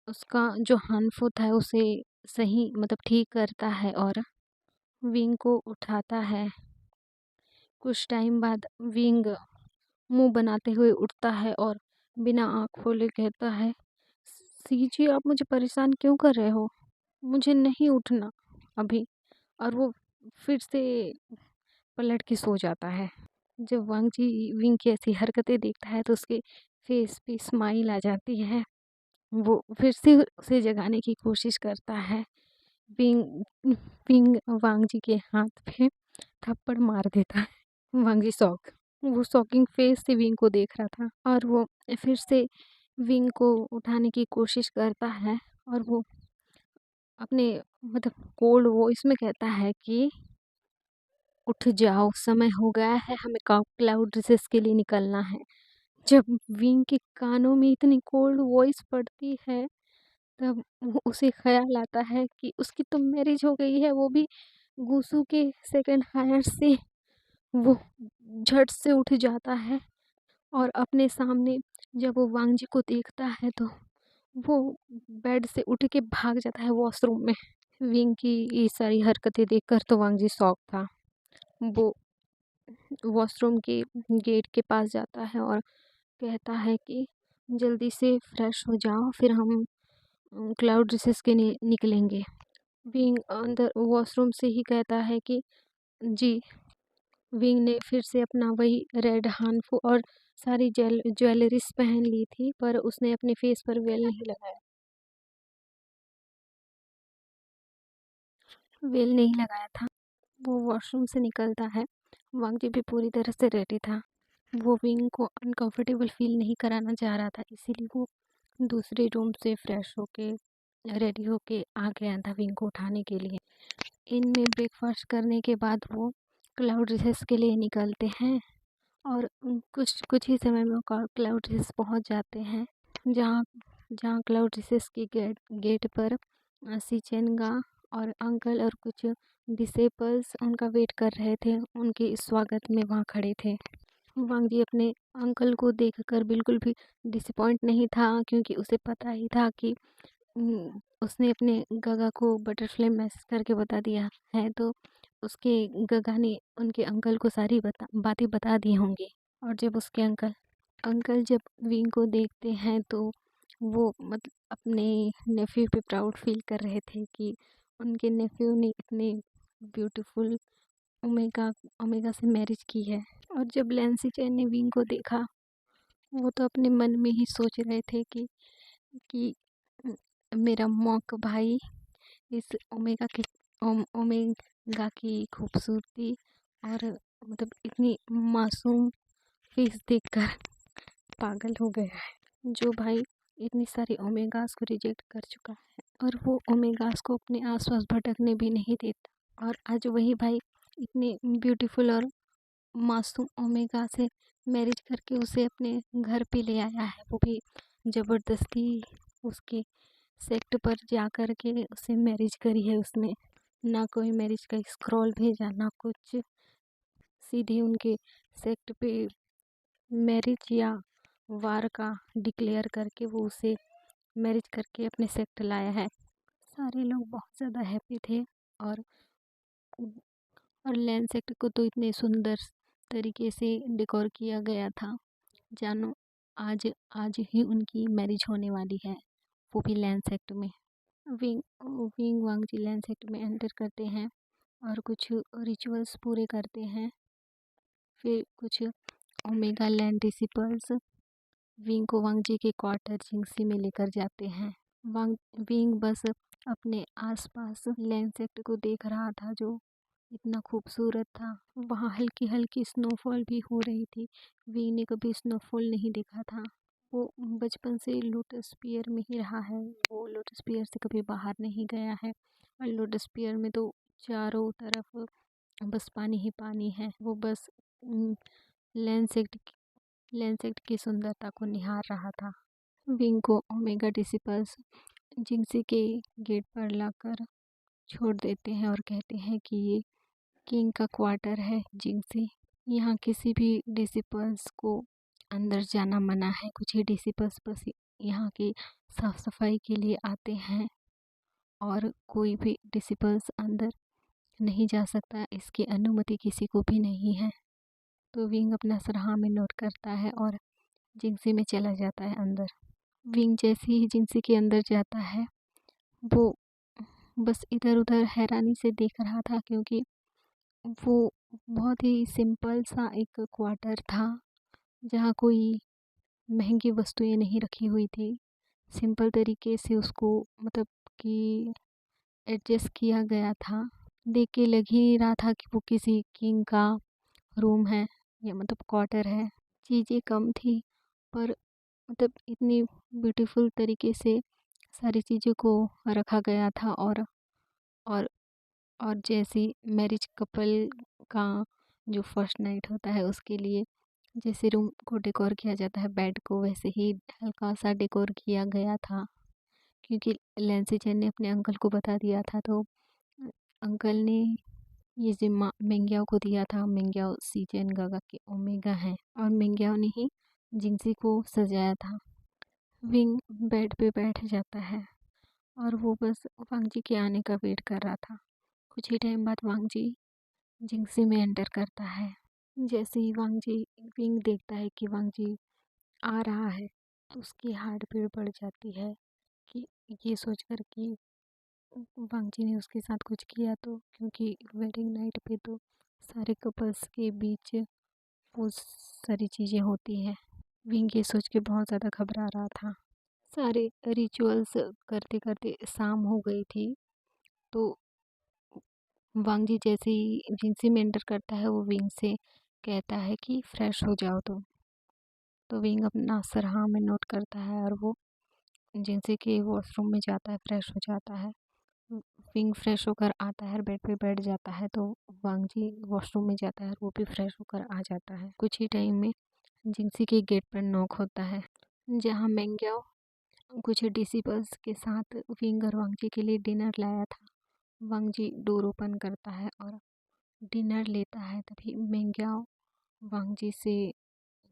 [SPEAKER 1] उसका जो हानफूत है उसे सही मतलब ठीक करता है और विंग को उठाता है। कुछ टाइम बाद विंग मुंह बनाते हुए उठता है और बिना आँख खोले कहता है, सीजी आप मुझे परेशान क्यों कर रहे हो? मुझे नहीं उठना अभी। और वो फिर से पलट के सो जाता है। जब वांग जी विंग की ऐसी हरकतें देखता है तो उसके फेस पे स्माइल आ जाती है। वो फिर से उसे जगाने की कोशिश करता है। विंग विंग वांग जी के हाथ पे थप्पड़ मार देता है। वांग जी वो शॉकिंग फेस से विंग को देख रहा था और वो फिर से विंग को उठाने की कोशिश करता है और वो अपने मतलब कोल्ड वॉइस में कहता है कि उठ जाओ, समय हो गया है, हमें क्लाउड रिसेस के लिए निकलना है। जब विंग के कानों में इतनी कोल्ड वॉइस पड़ती है तब वो उसे ख्याल आता है कि उसकी तो मैरिज हो गई है, वो भी गुसू के सेकंड हायर से। वो झट से उठ जाता है और अपने सामने जब वो वांग जी को देखता है तो वो बेड से उठ के भाग जाता है वॉशरूम में। विंग की ये सारी हरकतें देखकर तो वांग जी शॉक था। वो वॉशरूम के गेट के पास जाता है और कहता है कि जल्दी से फ्रेश हो जाओ, फिर हम क्लाउड रिसेस के लिए निकलेंगे। विंग अंदर वॉशरूम से ही कहता है कि जी। विंग ने फिर से अपना वही रेड हानफू और सारी ज्वेलरीज पहन ली थी, पर उसने अपने फेस पर वेल नहीं लगाया था। वो वॉशरूम से निकलता है। वांग जी भी पूरी तरह से रेडी था। वो विंग को अनकंफर्टेबल फील नहीं कराना चाह रहा था, इसीलिए वो दूसरे रूम से फ्रेश होके रेडी होके आ गया था विंग को उठाने के लिए। इनमें ब्रेकफास्ट करने के बाद वो क्लाउड रिसेस के लिए निकलते हैं और कुछ कुछ ही समय में वो क्लाउड रिसेस पहुंच जाते हैं। जहाँ जहाँ क्लाउड रिसेस की गेट पर सिचेंगा और अंकल और कुछ डिसेबल्स उनका वेट कर रहे थे, उनके स्वागत में वहाँ खड़े थे। वांग जी अपने अंकल को देखकर बिल्कुल भी डिसअपॉइंट नहीं था, क्योंकि उसे पता ही था कि उसने अपने गगा को बटरफ्लाई मैसेज करके बता दिया है, तो उसके गगा ने उनके अंकल को सारी बातें बता दी होंगी। और जब उसके अंकल अंकल जब विंग को देखते हैं तो वो मतलब अपने नेफ्यू पे प्राउड फील कर रहे थे कि उनके नेफ्यू ने इतने ब्यूटीफुल ओमेगा ओमेगा से मैरिज की है। और जब लैंसी चैन ने विंग को देखा, वो तो अपने मन में ही सोच रहे थे कि मेरा मॉक भाई इस ओमेगा की खूबसूरती और मतलब इतनी मासूम फेस देखकर पागल हो गया है। जो भाई इतनी सारी ओमेगास को रिजेक्ट कर चुका है और वो ओमेगास को अपने आसपास भटकने भी नहीं देता, और आज वही भाई इतने ब्यूटीफुल और मासूम ओमेगा से मैरिज करके उसे अपने घर पे ले आया है, वो भी ज़बरदस्ती उसके सेक्ट पर जा कर के उसे मैरिज करी है उसने। ना कोई मैरिज का स्क्रॉल भेजा ना कुछ, सीधे उनके सेक्ट पे मैरिज या वार का डिक्लेयर करके वो उसे मैरिज करके अपने सेक्ट लाया है। सारे लोग बहुत ज़्यादा हैप्पी थे। और लैंड सेक्ट को तो इतने सुंदर तरीके से डेकोर किया गया था, जानो आज आज ही उनकी मैरिज होने वाली है, वो भी लैंड सेक्ट में। विंग विंग वांग जी लैंड सेक्ट में एंटर करते हैं और कुछ रिचुअल्स पूरे करते हैं। फिर कुछ ओमेगा लैंड डिसिपल्स विंग को वांग जी के क्वार्टर जिंगसी में लेकर जाते हैं। वांग विंग बस अपने आसपास लैंड सेक्ट को देख रहा था, जो इतना खूबसूरत था। वहाँ हल्की हल्की स्नोफॉल भी हो रही थी। विंग ने कभी स्नोफॉल नहीं देखा था। वो बचपन से लोटस पियर में ही रहा है, वो लोटस पियर से कभी बाहर नहीं गया है। और लोटस पियर में तो चारों तरफ बस पानी ही पानी है। वो बस लैंडसेक्ट लैंडसेक्ट की सुंदरता को निहार रहा था। विंग को ओमेगा डिसिपल्स जिंगसी के गेट पर लाकर छोड़ देते हैं और कहते हैं कि ये किंग का क्वार्टर है जिंगसी। यहाँ किसी भी डिसिपल्स को अंदर जाना मना है। कुछ ही डिसिपल्स बस यहाँ की साफ सफाई के लिए आते हैं और कोई भी डिसिपल्स अंदर नहीं जा सकता, इसकी अनुमति किसी को भी नहीं है। तो विंग अपना सराहा में नोट करता है और जिंगसी में चला जाता है अंदर। विंग जैसे ही जिंगसी के अंदर जाता है, वो बस इधर उधर हैरानी से देख रहा था, क्योंकि वो बहुत ही सिंपल सा एक क्वार्टर था, जहाँ कोई महंगी वस्तुएं नहीं रखी हुई थी। सिंपल तरीके से उसको मतलब कि एडजस्ट किया गया था। देख के लग ही नहीं रहा था कि वो किसी किंग का रूम है या मतलब क्वार्टर है। चीज़ें कम थी पर मतलब इतनी ब्यूटीफुल तरीके से सारी चीज़ों को रखा गया था। और और जैसी मैरिज कपल का जो फर्स्ट नाइट होता है उसके लिए जैसे रूम को डेकोर किया जाता है, बेड को वैसे ही हल्का सा डेकोर किया गया था। क्योंकि लैंसी चैन ने अपने अंकल को बता दिया था, तो अंकल ने ये ज़िम्मा मिंग्याओ को दिया था। मिंग्याओ सीजन गागा के ओमेगा हैं और मिंग्याओ ने ही जिंगसी को सजाया था। विंग बेड पे बैठ जाता है और वो बस वांगजी के आने का वेट कर रहा था। कुछ ही टाइम बाद वांगजी जिंगसी में एंटर करता है। जैसे ही वांगजी विंग देखता है कि वांगजी आ रहा है तो उसकी हार्ट बीट बढ़ जाती है कि ये सोचकर कि वांगजी ने उसके साथ कुछ किया तो, क्योंकि वेडिंग नाइट पे तो सारे कपल्स के बीच वो सारी चीज़ें होती हैं। विंग ये सोच के बहुत ज़्यादा घबरा रहा था। सारे रिचुअल्स करते करते शाम हो गई थी। तो वांगजी जैसे ही जिनसी में एंटर करता है वो विंग से कहता है कि फ्रेश हो जाओ तुम। तो विंग अपना सरहा में नोट करता है और वो जिनसी के वॉशरूम में जाता है, फ्रेश हो जाता है। विंग फ्रेश होकर आता है, बेड पे बैठ जाता है, तो वांगजी वॉशरूम में जाता है और वो भी फ्रेश होकर आ जाता है। कुछ ही टाइम में जिंगसी के गेट पर नॉक होता है, जहाँ मेंग्याओ कुछ डिसिबल्स के साथ विंग और वांगजी के लिए डिनर लाया था। वांगजी डोर ओपन करता है और डिनर लेता है। तभी मेंग्याओ वांगजी से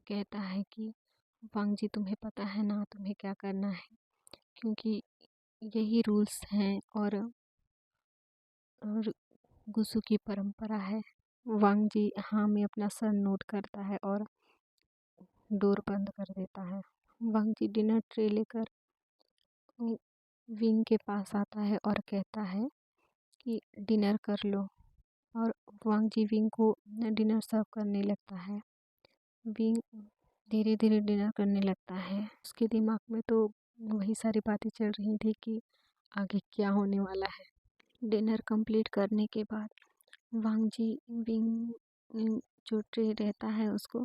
[SPEAKER 1] कहता है कि वांगजी तुम्हें पता है ना तुम्हें क्या करना है, क्योंकि यही रूल्स हैं और गुसु की परंपरा है। वांगजी हाँ में अपना सर नोट करता है और डोर बंद कर देता है। वांगजी डिनर ट्रे लेकर विंग के पास आता है और कहता है कि डिनर कर लो, और वांगजी विंग को डिनर सर्व करने लगता है। विंग धीरे धीरे डिनर करने लगता है। उसके दिमाग में तो वही सारी बातें चल रही थी कि आगे क्या होने वाला है। डिनर कंप्लीट करने के बाद वांगजी विंग जो ट्रे रहता है उसको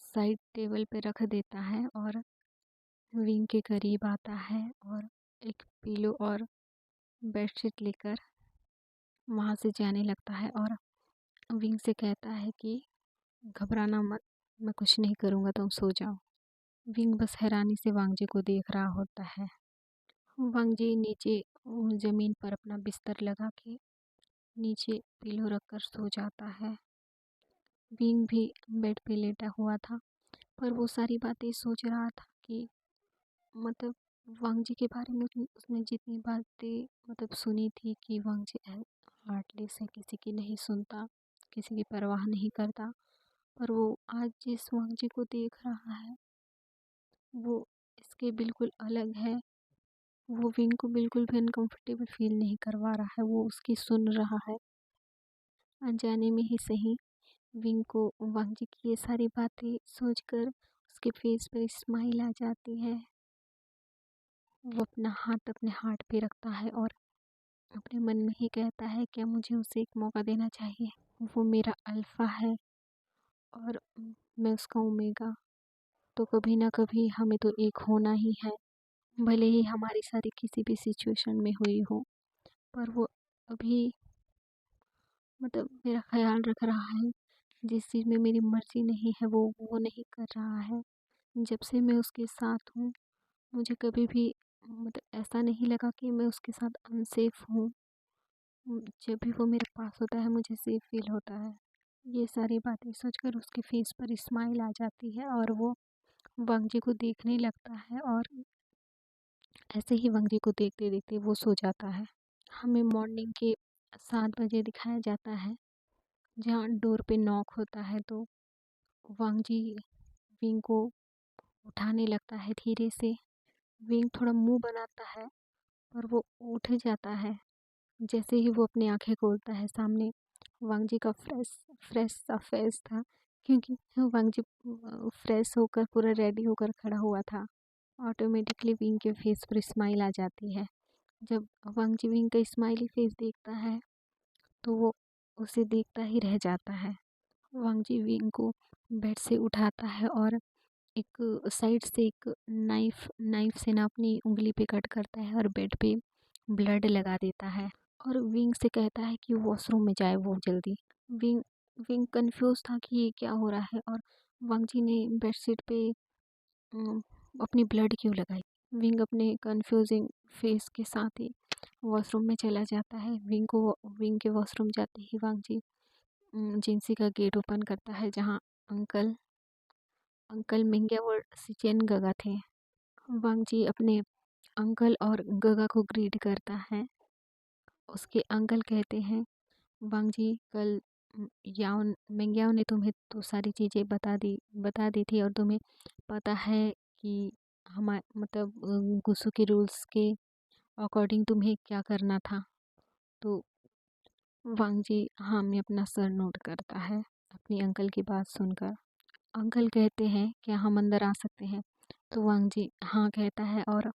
[SPEAKER 1] साइड टेबल पे रख देता है और विंग के करीब आता है और एक पिलो और बेडशीट लेकर वहाँ से जाने लगता है और विंग से कहता है कि घबराना मत, मैं कुछ नहीं करूँगा, तुम सो जाओ। विंग बस हैरानी से वांगजी को देख रहा होता है। वांगजी नीचे ज़मीन पर अपना बिस्तर लगा के नीचे पिलो रखकर सो जाता है। विंग भी बेड पे लेटा हुआ था, पर वो सारी बातें सोच रहा था कि मतलब वांगजी के बारे में उसने जितनी बातें मतलब सुनी थी कि वांगजी हार्टलेस है, किसी की नहीं सुनता, किसी की परवाह नहीं करता, पर वो आज जिस वांगजी को देख रहा है वो इसके बिल्कुल अलग है। वो विंग को बिल्कुल भी अनकंफर्टेबल फील नहीं करवा रहा है, वो उसकी सुन रहा है। अनजाने में ही सही विंग को वांगजी की ये सारी बातें सोचकर उसके फेस पर स्माइल आ जाती है। वो अपना हाथ अपने हार्ट पे रखता है और अपने मन में ही कहता है क्या मुझे उसे एक मौका देना चाहिए। वो मेरा अल्फ़ा है और मैं उसका ओमेगा, तो कभी ना कभी हमें तो एक होना ही है। भले ही हमारी शादी किसी भी सिचुएशन में हुई हो, पर वो अभी मतलब मेरा ख्याल रख रहा है। जिस चीज़ में मेरी मर्ज़ी नहीं है वो नहीं कर रहा है। जब से मैं उसके साथ हूँ मुझे कभी भी मतलब ऐसा नहीं लगा कि मैं उसके साथ अनसेफ हूँ। जब भी वो मेरे पास होता है मुझे सेफ फील होता है। ये सारी बातें सोचकर उसके फेस पर स्माइल आ जाती है और वो वांगजी को देखने लगता है और ऐसे ही वांगजी को देखते देखते वो सो जाता है। हमें मॉर्निंग के 7 बजे दिखाया जाता है, जहाँ डोर पे नॉक होता है तो वांगजी विंग को उठाने लगता है धीरे से। विंग थोड़ा मुंह बनाता है पर वो उठ जाता है। जैसे ही वो अपनी आंखें खोलता है सामने वांग जी का फ्रेश सा फेस था, क्योंकि वांग जी फ्रेश होकर पूरा रेडी होकर खड़ा हुआ था। ऑटोमेटिकली विंग के फेस पर स्माइल आ जाती है। जब वांग जी विंग का स्माइली फेस देखता है तो वो उसे देखता ही रह जाता है। वांग जी विंग को बेड से उठाता है और एक साइड से एक नाइफ नाइफ से ना अपनी उंगली पे कट करता है और बेड पे ब्लड लगा देता है और विंग से कहता है कि वॉशरूम में जाए वो जल्दी। विंग विंग कंफ्यूज था कि ये क्या हो रहा है और वांग जी ने बेडशीट पे अम, अपनी ब्लड क्यों लगाई। विंग अपने कंफ्यूजिंग फेस के साथ ही वॉशरूम में चला जाता है। विंग के वॉशरूम जाते ही वांग जी जिनसी का गेट ओपन करता है, जहाँ अंकल अंकल मिंगे और सिचेन गगा थे। वांग जी अपने अंकल और गगा को ग्रीट करता है। उसके अंकल कहते हैं, वांग जी कल याओ मिंगयाओ ने तुम्हें तो सारी चीज़ें बता दी थी और तुम्हें पता है कि हमारे मतलब गुस्सू के रूल्स के अकॉर्डिंग तुम्हें क्या करना था। तो वांग जी हाँ में अपना सर नोट करता है अपनी अंकल की बात सुनकर। अंकल कहते हैं क्या हम अंदर आ सकते हैं। तो वांग जी हाँ कहता है और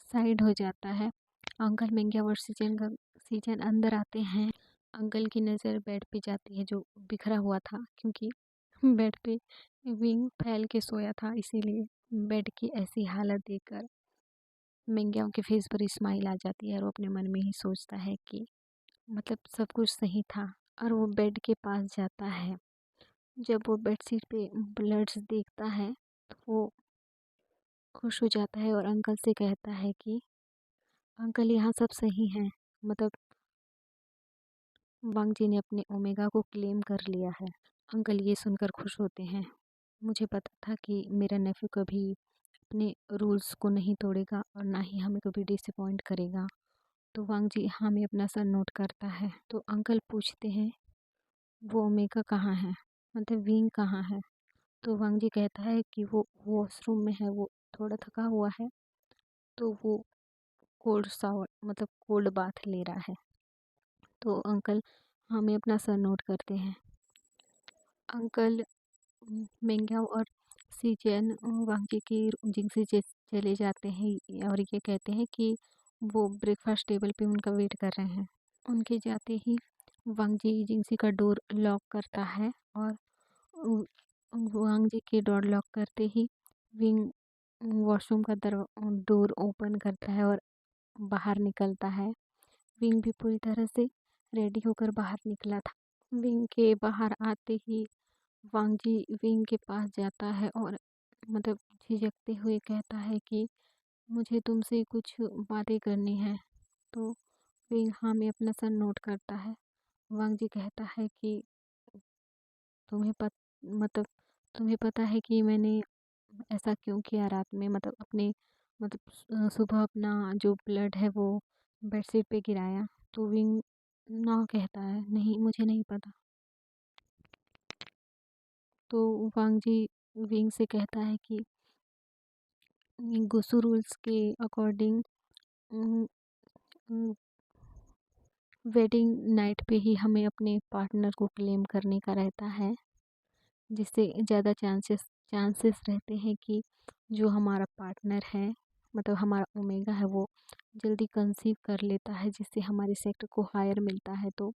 [SPEAKER 1] साइड हो जाता है। अंकल मिंगिया और सीजन अंदर आते हैं। अंकल की नज़र बेड पे जाती है जो बिखरा हुआ था, क्योंकि बेड पे विंग फैल के सोया था, इसीलिए बेड की ऐसी हालत देखकर मिंगियाओं के फेस पर स्माइल आ जाती है और वो अपने मन में ही सोचता है कि मतलब सब कुछ सही था। और वो बेड के पास जाता है। जब वो बेडशीट पे ब्लड्स देखता है तो वो खुश हो जाता है और अंकल से कहता है कि अंकल यहाँ सब सही है। मतलब वांग जी ने अपने ओमेगा को क्लेम कर लिया है। अंकल ये सुनकर खुश होते हैं। मुझे पता था कि मेरा नेफ्यू कभी अपने रूल्स को नहीं तोड़ेगा और ना ही हमें कभी डिसअपॉइंट करेगा। तो वांग जी हमें अपना सर नोट करता है। तो अंकल पूछते हैं वो ओमेगा कहाँ है, मतलब विंग कहाँ है। तो वांग जी कहता है कि वो वॉशरूम में है, वो थोड़ा थका हुआ है तो वो कोल्ड शावर मतलब कोल्ड बाथ ले रहा है। तो अंकल हमें अपना सर नोट करते हैं। अंकल मेंग्याओ और सीजन वांग की जिंग से चले जाते हैं और ये कहते हैं कि वो ब्रेकफास्ट टेबल पे उनका वेट कर रहे हैं। उनके जाते ही वांग जी जिंगसी का डोर लॉक करता है और उ- वांग जी के डोर लॉक करते ही विंग वॉशरूम का डोर ओपन करता है और बाहर निकलता है। विंग भी पूरी तरह से रेडी होकर बाहर निकला था। विंग के बाहर आते ही वांग जी विंग के पास जाता है और मतलब झिझकते हुए कहता है कि मुझे तुमसे कुछ बातें करनी है। तो विंग हाँ में अपना सर नोट करता है। वांग जी कहता है कि तुम्हें पत मतलब तुम्हें पता है कि मैंने ऐसा क्यों किया रात में, मतलब अपने मतलब सुबह अपना जो ब्लड है वो बेडशीट पे गिराया। तो विंग ना कहता है नहीं मुझे नहीं पता। तो वांग जी विंग से कहता है कि गुसु रूल्स के अकॉर्डिंग वेडिंग नाइट पे ही हमें अपने पार्टनर को क्लेम करने का रहता है, जिससे ज़्यादा चांसेस रहते हैं कि जो हमारा पार्टनर है मतलब हमारा ओमेगा है वो जल्दी कंसीव कर लेता है, जिससे हमारे सेक्टर को हायर मिलता है। तो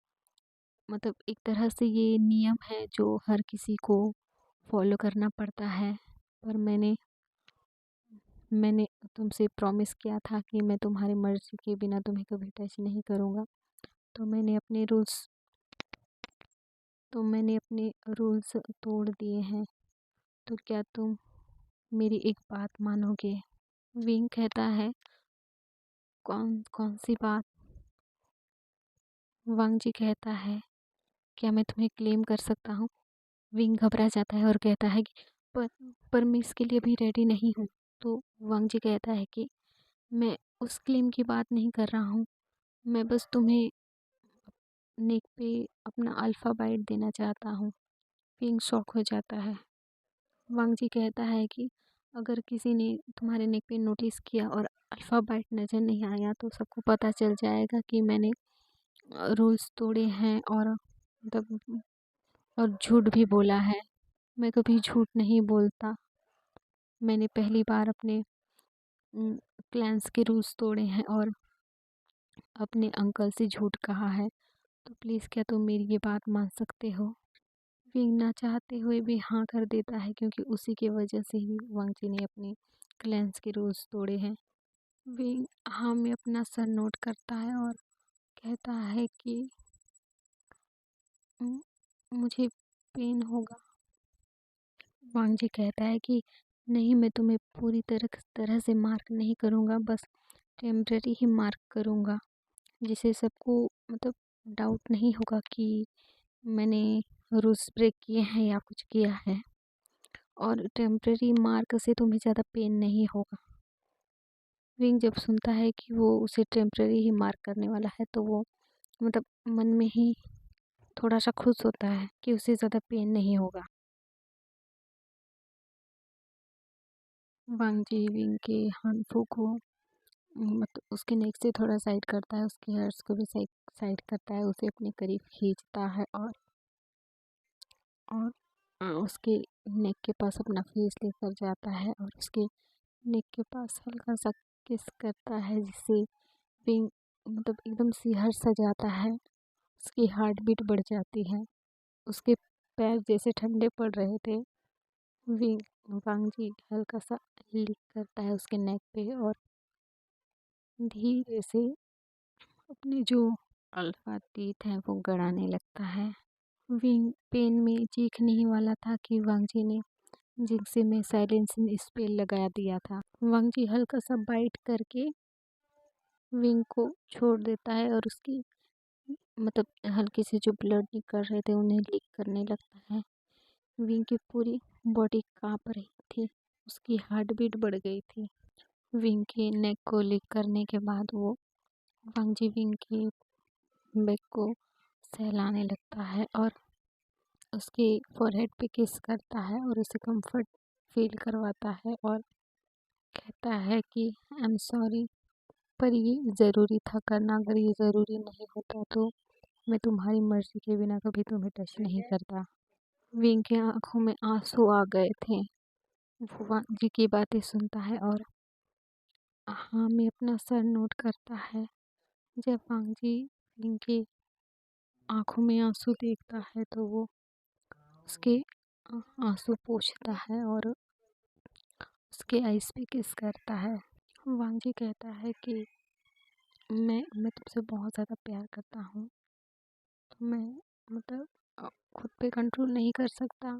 [SPEAKER 1] मतलब एक तरह से ये नियम है जो हर किसी को फॉलो करना पड़ता है। पर मैंने तुमसे प्रॉमिस किया था कि मैं तुम्हारी मर्ज़ी के बिना तुम्हें कभी टच नहीं करूँगा। तो मैंने अपने रूल्स तोड़ दिए हैं। तो क्या तुम मेरी एक बात मानोगे। विंग कहता है कौन कौन सी बात। वांग जी कहता है क्या मैं तुम्हें क्लेम कर सकता हूँ। विंग घबरा जाता है और कहता है कि पर पर मैं इसके लिए अभी रेडी नहीं हूँ। तो वांग जी कहता है कि मैं उस क्लेम की बात नहीं कर रहा हूँ, मैं बस तुम्हें नेक पे अपना अल्फ़ा बाइट देना चाहता हूँ। विंग शॉक हो जाता है। वांग जी कहता है कि अगर किसी ने तुम्हारे नेक पे नोटिस किया और अल्फ़ा बाइट नज़र नहीं आया तो सबको पता चल जाएगा कि मैंने रूल्स तोड़े हैं और मतलब और झूठ भी बोला है। मैं कभी झूठ नहीं बोलता। मैंने पहली बार अपने क्लाइंट्स के रूल्स तोड़े हैं और अपने अंकल से झूठ कहा है। तो प्लीज़ क्या तुम मेरी ये बात मान सकते हो? विंग ना चाहते हुए भी हाँ कर देता है क्योंकि उसी की वजह से ही वांगजी ने अपने क्लाइंट्स के रूल्स तोड़े हैं। विंग हाँ में अपना सर नोट करता है और कहता है कि "म- मुझे पेन होगा।" वांगजी कहता है कि नहीं, मैं तुम्हें पूरी तरह से मार्क नहीं करूँगा, बस टेम्पररी ही मार्क करूँगा, जिससे सबको मतलब डाउट नहीं होगा कि मैंने रूल्स ब्रेक किए हैं या कुछ किया है। और टेम्पररी मार्क से तुम्हें ज़्यादा पेन नहीं होगा। विंग जब सुनता है कि वो उसे टेम्पररी ही मार्क करने वाला है तो वो मतलब मन में ही थोड़ा सा खुश होता है कि उसे ज़्यादा पेन नहीं होगा। वांगजी विंग के हानफू को मतलब उसके नेक से थोड़ा साइड करता है, उसके हेयर्स को भी साइड साइड करता है, उसे अपने करीब खींचता है और उसके नेक के पास अपना फेस लेकर जाता है और उसके नेक के पास हल्का सा किस करता है, जिससे विंग मतलब एकदम से हर्ष सा जाता है। उसकी हार्ट बीट बढ़ जाती है। उसके पैर जैसे ठंडे पड़ रहे थे। विंग वांगजी हल्का सा लिक करता है उसके नेक पे और धीरे से अपने जो अल्फा टीथ हैं वो गड़ाने लगता है। विंग पेन में चीखने ही वाला था कि वांगजी ने जिनसे में साइलेंसिंग स्पेल लगा दिया था। वांगजी हल्का सा बाइट करके विंग को छोड़ देता है और उसकी मतलब हल्के से जो ब्लड निकल रहे थे उन्हें लीक करने लगता है। विंग की पूरी बॉडी काँप रही थी। उसकी हार्ट बीट बढ़ गई थी। विंग के नेक को लीक करने के बाद वो वांगजी विंग के बैक को सहलाने लगता है और उसके फोरहेड पे किस करता है और उसे कंफर्ट फील करवाता है और कहता है कि आई एम सॉरी, पर ये ज़रूरी था करना। अगर ये ज़रूरी नहीं होता तो मैं तुम्हारी मर्ज़ी के बिना कभी तुम्हें टच नहीं करता। विंग की आँखों में आँसू आ गए थे। वो वांगजी की बातें सुनता है और हाँ में अपना सर नोट करता है। जब वांगजी विंग की आँखों में आँसू देखता है तो वो उसके आँसू पोंछता है और उसके आइज़ पे किस करता है। वांगजी कहता है कि मैं तुमसे बहुत ज़्यादा प्यार करता हूँ। मैं मतलब खुद पे कंट्रोल नहीं कर सकता,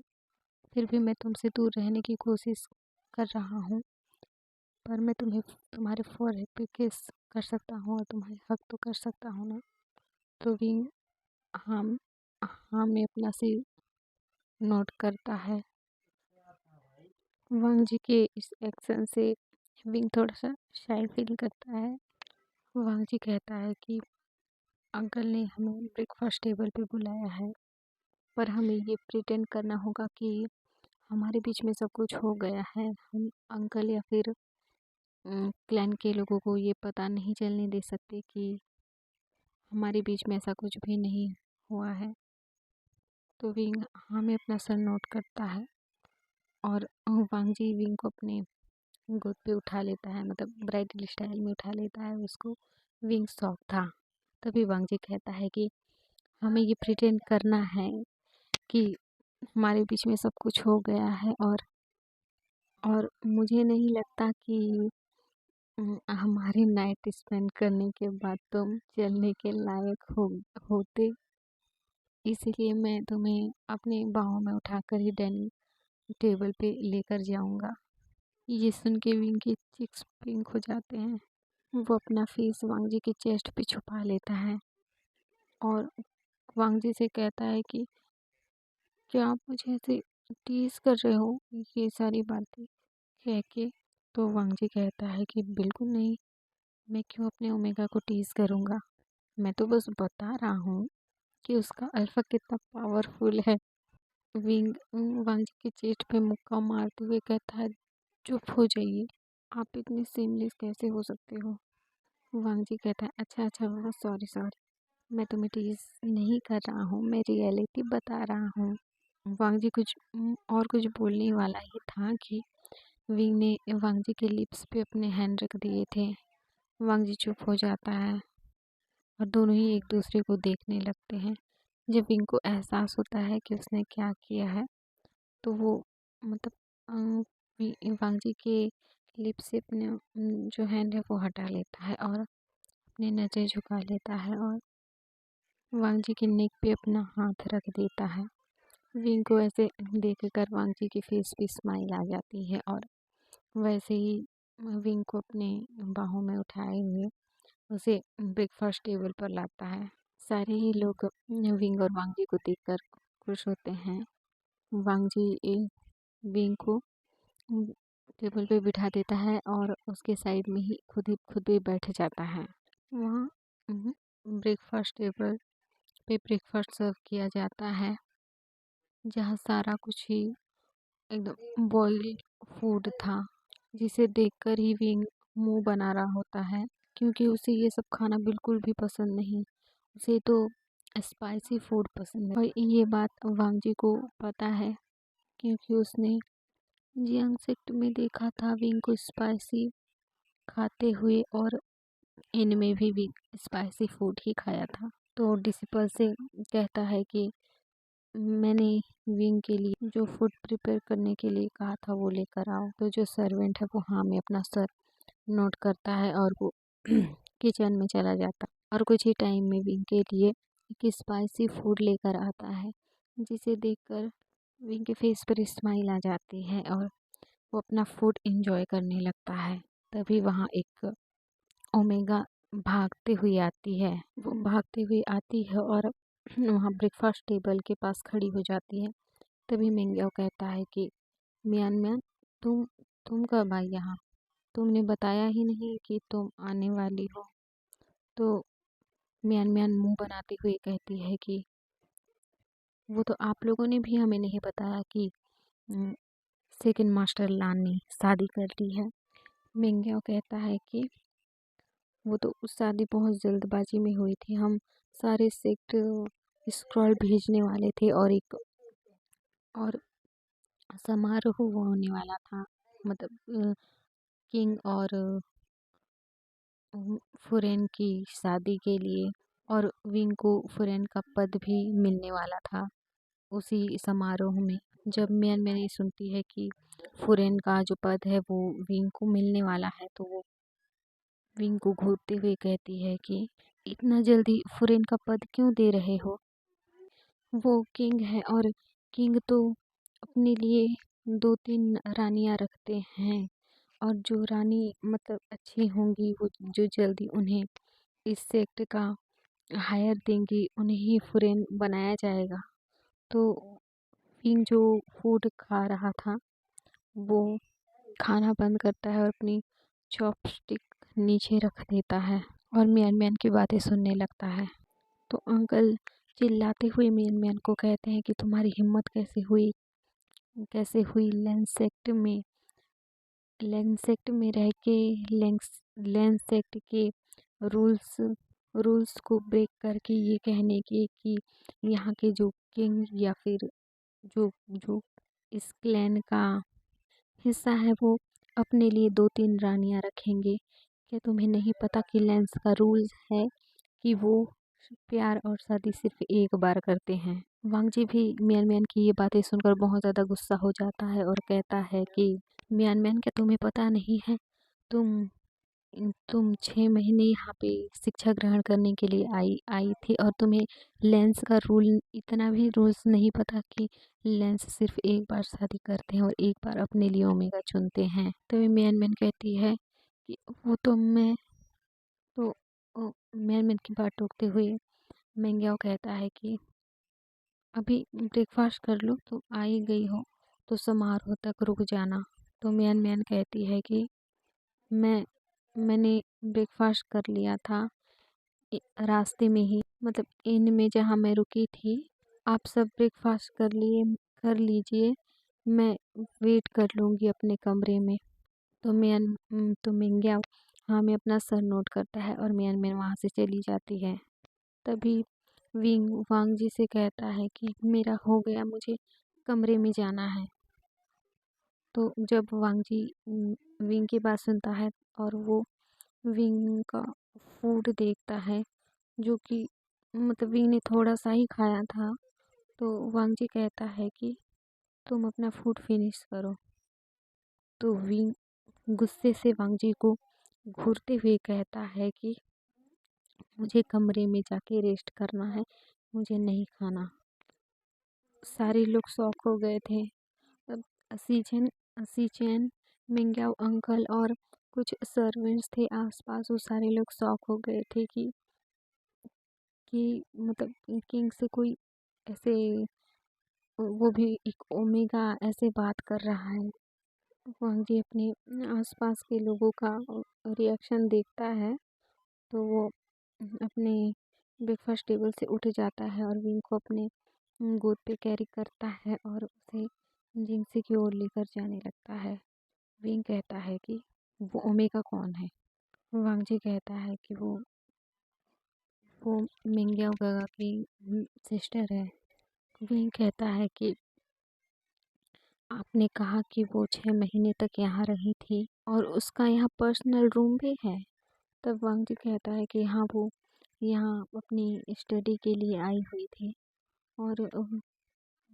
[SPEAKER 1] फिर भी मैं तुमसे दूर रहने की कोशिश कर रहा हूँ। पर मैं तुम्हें तुम्हारे फोrehead पे किस कर सकता हूँ और तुम्हारे हग तो कर सकता हूँ ना। तो विंग हाँ हाँ में अपना सिर नोट करता है। वांगजी के इस एक्शन से विंग थोड़ा सा शाय फील करता है। वांगजी कहता है कि अंकल ने हमें ब्रेकफास्ट टेबल पे बुलाया है, पर हमें ये प्रिटेंड करना होगा कि हमारे बीच में सब कुछ हो गया है। हम अंकल या फिर क्लैन के लोगों को ये पता नहीं चलने दे सकते कि हमारे बीच में ऐसा कुछ भी नहीं हुआ है। तो विंग हमें अपना सर नोट करता है और वांगजी विंग को अपने गोद पे उठा लेता है, मतलब ब्राइडल स्टाइल में उठा लेता है उसको। विंग शॉक था। तभी वांगजी कहता है कि हमें ये प्रिटेंड करना है कि हमारे बीच में सब कुछ हो गया है और मुझे नहीं लगता कि हमारे नाइट स्पेंड करने के बाद तुम चलने के लायक होते, इसीलिए मैं तुम्हें अपने बाहों में उठाकर ही डाइनिंग टेबल पे लेकर जाऊंगा। ये सुन के विंग के चिक्स पिंक हो जाते हैं। वो अपना फेस वांगजी के चेस्ट पे छुपा लेता है और वांगजी से कहता है कि क्या आप मुझे ऐसे टीज कर रहे हो ये सारी बातें कह के। तो वांगजी कहता है कि बिल्कुल नहीं, मैं क्यों अपने ओमेगा को टीज करूँगा, मैं तो बस बता रहा हूँ कि उसका अल्फा कितना पावरफुल है। विंग वांगजी के चेस्ट पे मुक्का मारते हुए कहता है चुप हो जाइए, आप इतने सीमलेस कैसे हो सकते हो। वांगजी कहता है अच्छा अच्छा बाबा, सॉरी सॉरी। मैं तुम्हें टीज़ नहीं कर रहा हूँ, मैं रियलिटी बता रहा हूँ। वांग जी कुछ और कुछ बोलने वाला ही था कि विंग ने वांग जी के लिप्स पे अपने हैंड रख दिए थे। वांग जी चुप हो जाता है और दोनों ही एक दूसरे को देखने लगते हैं। जब विंग को एहसास होता है कि उसने क्या किया है तो वो मतलब वांग जी के लिप्स से अपने जो हैंड है वो हटा लेता है और अपनी नज़र झुका लेता है और वांग जी के नेक पे अपना हाथ रख देता है। विंग को ऐसे देखकर वांग जी के फेस पे स्माइल आ जाती है और वैसे ही विंग को अपने बाहों में उठाए हुए उसे ब्रेकफास्ट टेबल पर लाता है। सारे ही लोग विंग और वांग जी को देखकर खुश होते हैं। वांग जी विंग को टेबल पे बिठा देता है और उसके साइड में ही खुद ही बैठ जाता है। वहाँ ब्रेकफास्ट टेबल पे ब्रेकफास्ट सर्व किया जाता है, जहाँ सारा कुछ ही एकदम बॉइल्ड फूड था, जिसे देखकर ही विंग मुंह बना रहा होता है, क्योंकि उसे ये सब खाना बिल्कुल भी पसंद नहीं। उसे तो स्पाइसी फूड पसंद है और ये बात वांग जी को पता है, क्योंकि उसने जियांग सेक्ट में देखा था विंग को स्पाइसी खाते हुए और इनमें भी विंग स्पाइसी फूड ही खाया था। तो डिसिपल से कहता है कि मैंने विंग के लिए जो फूड प्रिपेयर करने के लिए कहा था वो लेकर आओ। तो जो सर्वेंट है वो हाँ में अपना सर नोट करता है और वो किचन में चला जाता है और कुछ ही टाइम में विंग के लिए एक स्पाइसी फूड लेकर आता है, जिसे देखकर विंग के फेस पर स्माइल आ जाती है और वो अपना फूड एंजॉय करने लगता है। तभी वहाँ एक ओमेगा भागते हुए आती है। वो भागते हुए आती है और वहाँ ब्रेकफास्ट टेबल के पास खड़ी हो जाती है। तभी मिंग्याओ कहता है कि मियान मियान, तुम तुम कब आई यहाँ? तुमने बताया ही नहीं कि तुम आने वाली हो। तो मियान मियान मुंह बनाते हुए कहती है कि वो तो आप लोगों ने भी हमें नहीं बताया कि सेकंड मास्टर लान ने शादी कर ली है। मिंग्याओ कहता है कि वो तो उस शादी बहुत जल्दबाजी में हुई थी, हम सारे सेक्ट स्क्रॉल भेजने वाले थे और समारोह होने वाला था, मतलब किंग और फुरेन की शादी के लिए, और विंग को फुरेन का पद भी मिलने वाला था उसी समारोह में। जब मैंने सुनती है कि फुरेन का जो पद है वो विंग को मिलने वाला है, तो वो विंग को घूरते हुए कहती है कि इतना जल्दी फुरेन का पद क्यों दे रहे हो? वो किंग है और किंग तो अपने लिए 2-3 रानियां रखते हैं, और जो रानी मतलब अच्छी होंगी वो जो जल्दी उन्हें इस सेक्ट का हायर देंगी उन्हें ही फुरेन बनाया जाएगा। तो किंग जो फूड खा रहा था वो खाना बंद करता है और अपनी चॉपस्टिक नीचे रख देता है और मियान मियान की बातें सुनने लगता है। तो अंकल चिल्लाते हुए मियान मियान को कहते हैं कि तुम्हारी हिम्मत कैसे हुई लेंस सेक्ट में रह के लेंस सेक्ट के रूल्स रूल्स को ब्रेक करके ये कहने की कि यहाँ के जो किंग या फिर जो जो इस क्लैन का हिस्सा है वो अपने लिए 2-3 रानियां रखेंगे। क्या तुम्हें नहीं पता कि लेंस का रूल्स है कि वो प्यार और शादी सिर्फ एक बार करते हैं? वांग जी भी मियान मियान की ये बातें सुनकर बहुत ज़्यादा गुस्सा हो जाता है और कहता है कि मियान मियान, क्या तुम्हें पता नहीं है? तुम तुम 6 महीने यहाँ पे शिक्षा ग्रहण करने के लिए आई आई थी और तुम्हें लेंस का रूल इतना भी रूल्स नहीं पता कि लेंस सिर्फ एक बार शादी करते हैं और एक बार अपने लिए ओमेगा चुनते हैं। तो मियान मियान कहती है कि वो तो मैं तो मियान मियान की बात टोकते हुए मेंग्याओ कहता है कि अभी ब्रेकफास्ट कर लो, तो आ ही गई हो तो समारोह तक रुक जाना। तो मियान मियान कहती है कि मैं मैंने ब्रेकफास्ट कर लिया था रास्ते में ही, मतलब इन में जहाँ मैं रुकी थी। आप सब ब्रेकफास्ट कर लीजिए, मैं वेट कर लूँगी अपने कमरे में। तो तो मिंग्याओ हाँ में अपना सर नोट करता है और मियान मियान वहाँ से चली जाती है। तभी विंग वांग जी से कहता है कि मेरा हो गया, मुझे कमरे में जाना है। तो जब वांग जी विंग की बात सुनता है और वो विंग का फूड देखता है, जो कि मतलब विंग ने थोड़ा सा ही खाया था, तो वांग जी कहता है कि तुम अपना फूड फिनिश करो। तो विंग गुस्से से वांग जी को घूरते हुए कहता है कि मुझे कमरे में जाके रेस्ट करना है, मुझे नहीं खाना। सारे लोग शॉक हो गए थे। तब सीचेन, मिंग्याओ अंकल और कुछ सर्वेंट्स थे आसपास, वो सारे लोग शॉक हो गए थे कि मतलब किंग से कोई ऐसे, वो भी एक ओमेगा ऐसे बात कर रहा है। वांग जी अपने आसपास के लोगों का रिएक्शन देखता है, तो वो अपने ब्रेकफास्ट टेबल से उठ जाता है और विंग को अपने गोद पे कैरी करता है और उसे जिंगसी की ओर लेकर जाने लगता है। विंग कहता है कि वो ओमेगा कौन है। वांग जी कहता है कि वो मिंग्याओ गगा की सिस्टर है। विंग कहता है कि आपने कहा कि वो 6 महीने तक यहाँ रही थी और उसका यहाँ पर्सनल रूम भी है। तब वांग जी कहता है कि हाँ, वो यहाँ अपनी स्टडी के लिए आई हुई थी और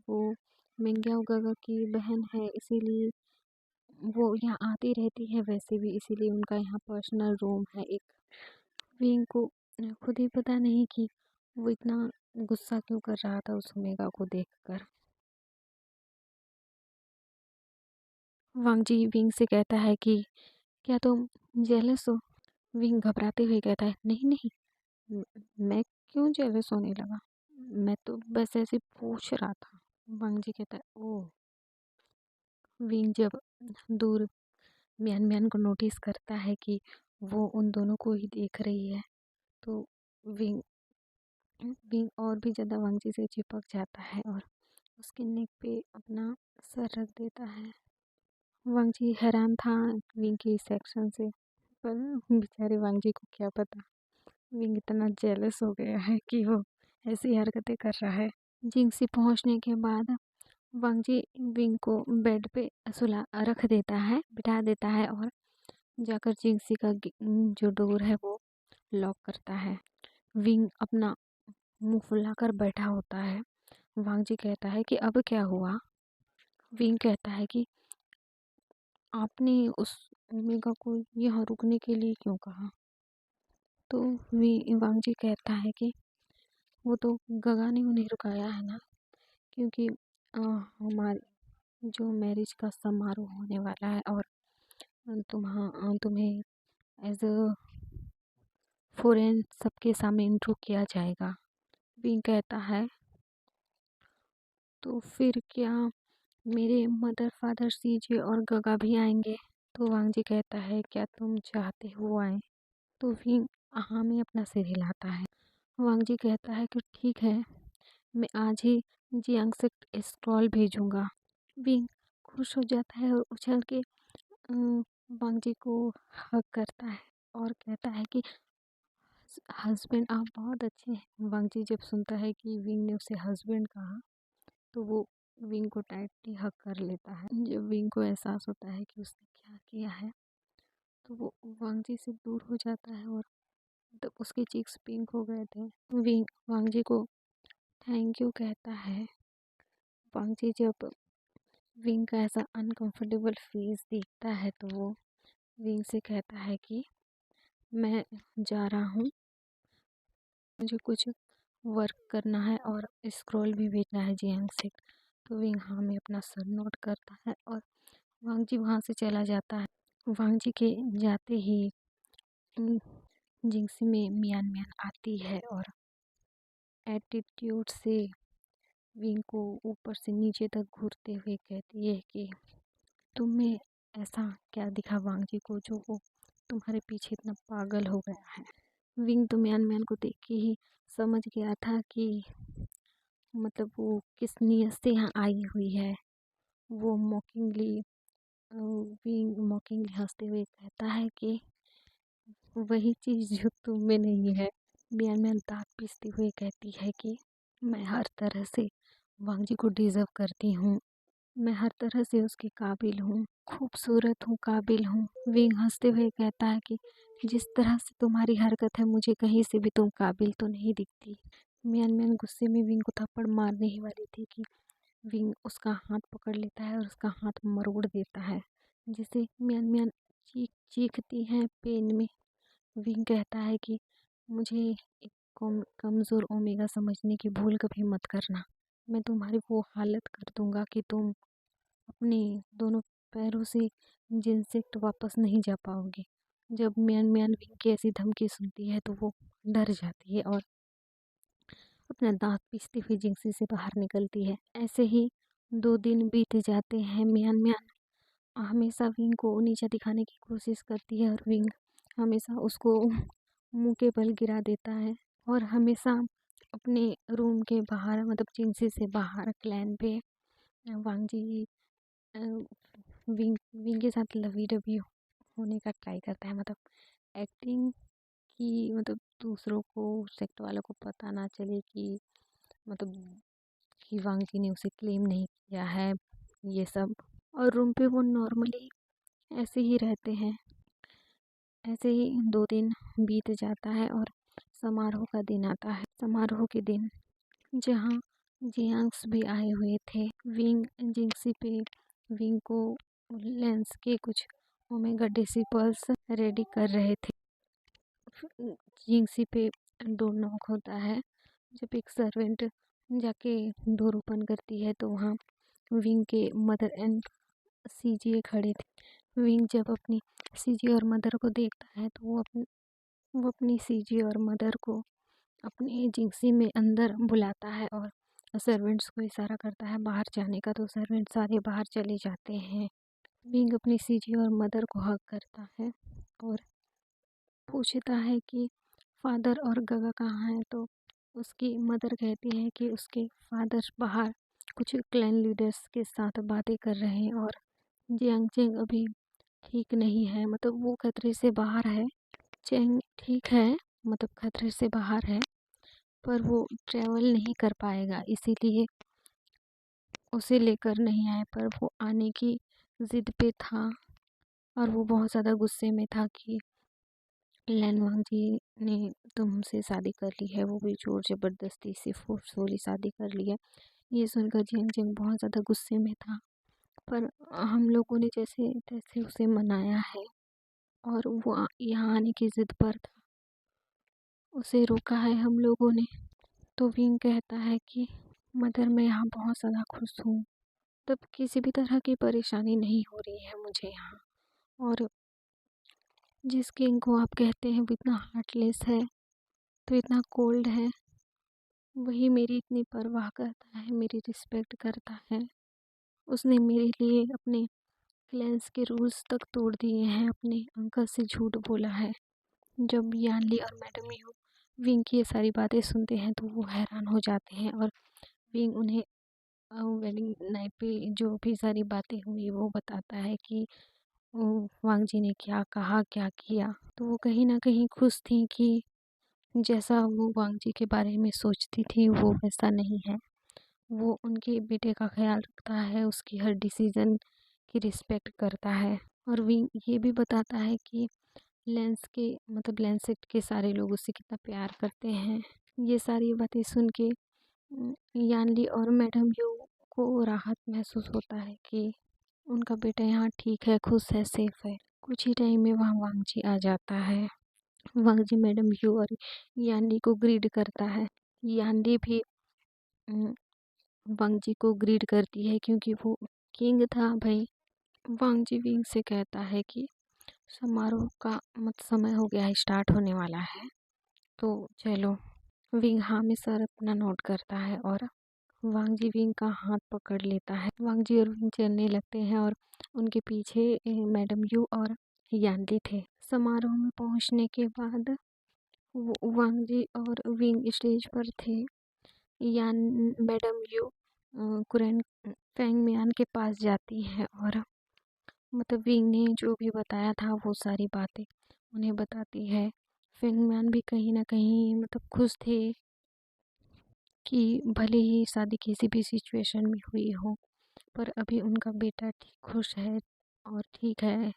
[SPEAKER 1] वो मिंग्याओ गगा की बहन है, इसीलिए वो यहाँ आती रहती है वैसे भी, इसीलिए उनका यहाँ पर्सनल रूम है एक। विंग को खुद ही पता नहीं कि वो इतना गुस्सा क्यों कर रहा था उस ओमेगा को देखकर। वांग जी विंग से कहता है कि क्या तुम जेलस हो। विंग घबराते हुए कहता है नहीं नहीं, मैं क्यों जेलस होने लगा, मैं तो बस ऐसे पूछ रहा था। वांग जी कहता है ओह। विंग जब दूर म्यान म्यान को नोटिस करता है कि वो उन दोनों को ही देख रही है, तो विंग विंग और भी ज़्यादा वांग जी से चिपक जाता है और उसके नेक पे अपना सर रख देता है। वांग जी हैरान था विंग के इस एक्शन से, पर बेचारे वांग जी को क्या पता विंग इतना जेलस हो गया है कि वो ऐसी हरकतें कर रहा है। जिंगसी पहुंचने के बाद वांग जी विंग को बेड पे सुला रख देता है, बिठा देता है और जाकर जिंगसी का जो डोर है वो लॉक करता है। विंग अपना मुंह फुलाकर बैठा होता है। वांग जी कहता है कि अब क्या हुआ। विंग कहता है कि आपने उस ओमेगा को यहाँ रुकने के लिए क्यों कहा। तो वांग जी कहता है कि वो तो गगा ने उन्हें रुकाया है ना, क्योंकि हमारे जो मैरिज का समारोह होने वाला है और तुम्हें एज अ फॉरेन सबके सामने इंट्रो किया जाएगा। विंग कहता है तो फिर क्या मेरे मदर फादर सीजे और गगा भी आएंगे। तो वांग जी कहता है क्या तुम चाहते हो वो आए। तो विंग हाँ में अपना सिर हिलाता है। वांग जी कहता है कि ठीक है, मैं आज ही जियांग से स्क्रॉल भेजूंगा। विंग खुश हो जाता है और उछल के वांग जी को हग करता है और कहता है कि हस्बैंड आप बहुत अच्छे हैं। वांग जी जब सुनता है कि विंग ने उसे हस्बैंड कहा, तो वो विंग को टाइटली हग कर लेता है। जब विंग को एहसास होता है कि उसने क्या किया है, तो वो वांग जी से दूर हो जाता है और तब उसके चीक्स पिंक हो गए थे। विंग वांग जी को थैंक यू कहता है। वांग जी जब विंग का ऐसा अनकंफर्टेबल फेस देखता है, तो वो विंग से कहता है कि मैं जा रहा हूँ, मुझे कुछ वर्क करना है और स्क्रॉल भी भेजना है जियांग से। तो विंग हाँ में अपना सर नोट करता है और वांग जी वहाँ से चला जाता है। वांग जी के जाते ही जिंगसी में मियान मियान आती है और एटीट्यूड से विंग को ऊपर से नीचे तक घूरते हुए कहती है कि तुम्हें ऐसा क्या दिखा वांग जी को जो वो तुम्हारे पीछे इतना पागल हो गया है। विंग तो म्यान म्यान को देख के ही समझ गया था कि मतलब वो किस नीयत से यहाँ आई हुई है। वो विंग मॉकिंगली हंसते हुए कहता है कि वही चीज़ जो तुम में नहीं है। मियान मियान दाँत पीसते हुए कहती है कि मैं हर तरह से वांग जी को डिज़र्व करती हूँ। मैं हर तरह से उसके काबिल हूँ, खूबसूरत हूँ, काबिल हूँ। विंग हँसते हुए कहता है कि जिस तरह से तुम्हारी हरकत है मुझे कहीं से भी तुम काबिल तो नहीं दिखती। मियान मियान गुस्से में विंग को थप्पड़ मारने ही वाली थी कि विंग उसका हाथ पकड़ लेता है और उसका हाथ मरोड़ देता है, जिसे मियान मियान चीखती है पेन में। विंग कहता है कि मुझे एक कमज़ोर ओमेगा समझने की भूल कभी मत करना। मैं तुम्हारी वो हालत कर दूंगा कि तुम अपने दोनों पैरों से जिनसेक्ट वापस नहीं जा पाओगे। जब मियान मियान विंग की ऐसी धमकी सुनती है तो वो डर जाती है और अपना दांत पीसते हुए जिंगसी से बाहर निकलती है। ऐसे ही 2 दिन बीत जाते हैं। मियान मियान हमेशा विंग को नीचा दिखाने की कोशिश करती है और विंग हमेशा उसको मुंह के बल गिरा देता है और हमेशा अपने रूम के बाहर मतलब जिंगसी से बाहर क्लैन पे वांग जी अ, विंग विंग के साथ लवी डवी होने का ट्राई करता है। मतलब एक्टिंग की मतलब दूसरों को सेक्ट वालों को पता ना चले कि मतलब कि वांग जी ने उसे क्लेम नहीं किया है ये सब। और रूम पे वो नॉर्मली ऐसे ही रहते हैं। ऐसे ही 2 दिन बीत जाता है और समारोह का दिन आता है। समारोह के दिन जहाँ जियांग्स भी आए हुए थे। विंग जिंगसी पे विंग को लेंस के कुछ ओमेगा डिसिपल्स रेडी कर रहे थे। जिंगसी पे डोर नॉक होता है। जब एक सर्वेंट जाके डोर ओपन करती है तो वहाँ विंग के मदर एंड सीजीए खड़े थे। विंग जब अपनी सीजी और मदर को देखता है तो वो अपनी सीजी और मदर को अपनी जिंगसी में अंदर बुलाता है और सर्वेंट्स को इशारा करता है बाहर जाने का, तो सर्वेंट सारे बाहर चले जाते हैं। विंग अपनी सीजी और मदर को हग करता है और पूछता है कि फादर और गगा कहाँ हैं। तो उसकी मदर कहती है कि उसके फादर बाहर कुछ क्लैन लीडर्स के साथ बातें कर रहे हैं और जियांग चेंग अभी ठीक नहीं है, मतलब वो खतरे से बाहर है। चेंग ठीक है, मतलब खतरे से बाहर है, पर वो ट्रैवल नहीं कर पाएगा, इसीलिए उसे लेकर नहीं आए। पर वो आने की ज़िद पे था और वो बहुत ज़्यादा गुस्से में था कि लैन वांग जी ने तुमसे शादी कर ली है, वो भी ज़ोर ज़बरदस्ती से फोर्सफुली शादी कर ली है। ये सुनकर जियांग चेंग बहुत ज़्यादा गुस्से में था, पर हम लोगों ने जैसे तैसे उसे मनाया है और वो यहाँ आने की ज़िद पर था, उसे रोका है हम लोगों ने। तो विंग कहता है कि मदर मैं यहाँ बहुत ज़्यादा खुश हूँ, तब किसी भी तरह की परेशानी नहीं हो रही है मुझे यहाँ। और जिस किंग को आप कहते हैं वो इतना हार्टलेस है, तो इतना कोल्ड है, वही मेरी इतनी परवाह करता है, मेरी रिस्पेक्ट करता है। उसने मेरे लिए अपने क्लैंस के रूल्स तक तोड़ दिए हैं, अपने अंकल से झूठ बोला है। जब यानली और मैडम यू विंग की ये सारी बातें सुनते हैं तो वो हैरान हो जाते हैं और विंग उन्हें वेडिंग नाइट पे जो भी सारी बातें हुई वो बताता है कि वांग जी ने क्या कहा क्या किया। तो वो कहीं ना कहीं खुश थी कि जैसा वो वांग जी के बारे में सोचती थी वो वैसा नहीं है। वो उनके बेटे का ख्याल रखता है, उसकी हर डिसीज़न की रिस्पेक्ट करता है। और विंग ये भी बताता है कि लेंस के मतलब लेंसेट के सारे लोग उससे कितना प्यार करते हैं। ये सारी बातें सुन के यानली और मैडम यू को राहत महसूस होता है कि उनका बेटा यहाँ ठीक है, खुश है, सेफ है। कुछ ही टाइम में वहाँ वांग जी आ जाता है। वांग जी मैडम यू और यानली को ग्रीड करता है। यानली भी अम, वांग जी को ग्रीड करती है क्योंकि वो किंग था भाई। वांग जी विंग से कहता है कि समारोह का मत समय हो गया है, स्टार्ट होने वाला है, तो चलो। विंग हाँ में सर अपना नोट करता है और वांग जी विंग का हाथ पकड़ लेता है। वांग जी और विंग चलने लगते हैं और उनके पीछे मैडम यू और यानली थे। समारोह में पहुंचने के बाद वांग जी और विंग स्टेज पर थे। यान मैडम यू कुरैन फैंग मियान के पास जाती है और मतलब विंग ने जो भी बताया था वो सारी बातें उन्हें बताती है। फिंगमैन भी कहीं न कहीं खुश थे कि भले ही शादी किसी भी सिचुएशन में हुई हो, पर अभी उनका बेटा ठीक खुश है और ठीक है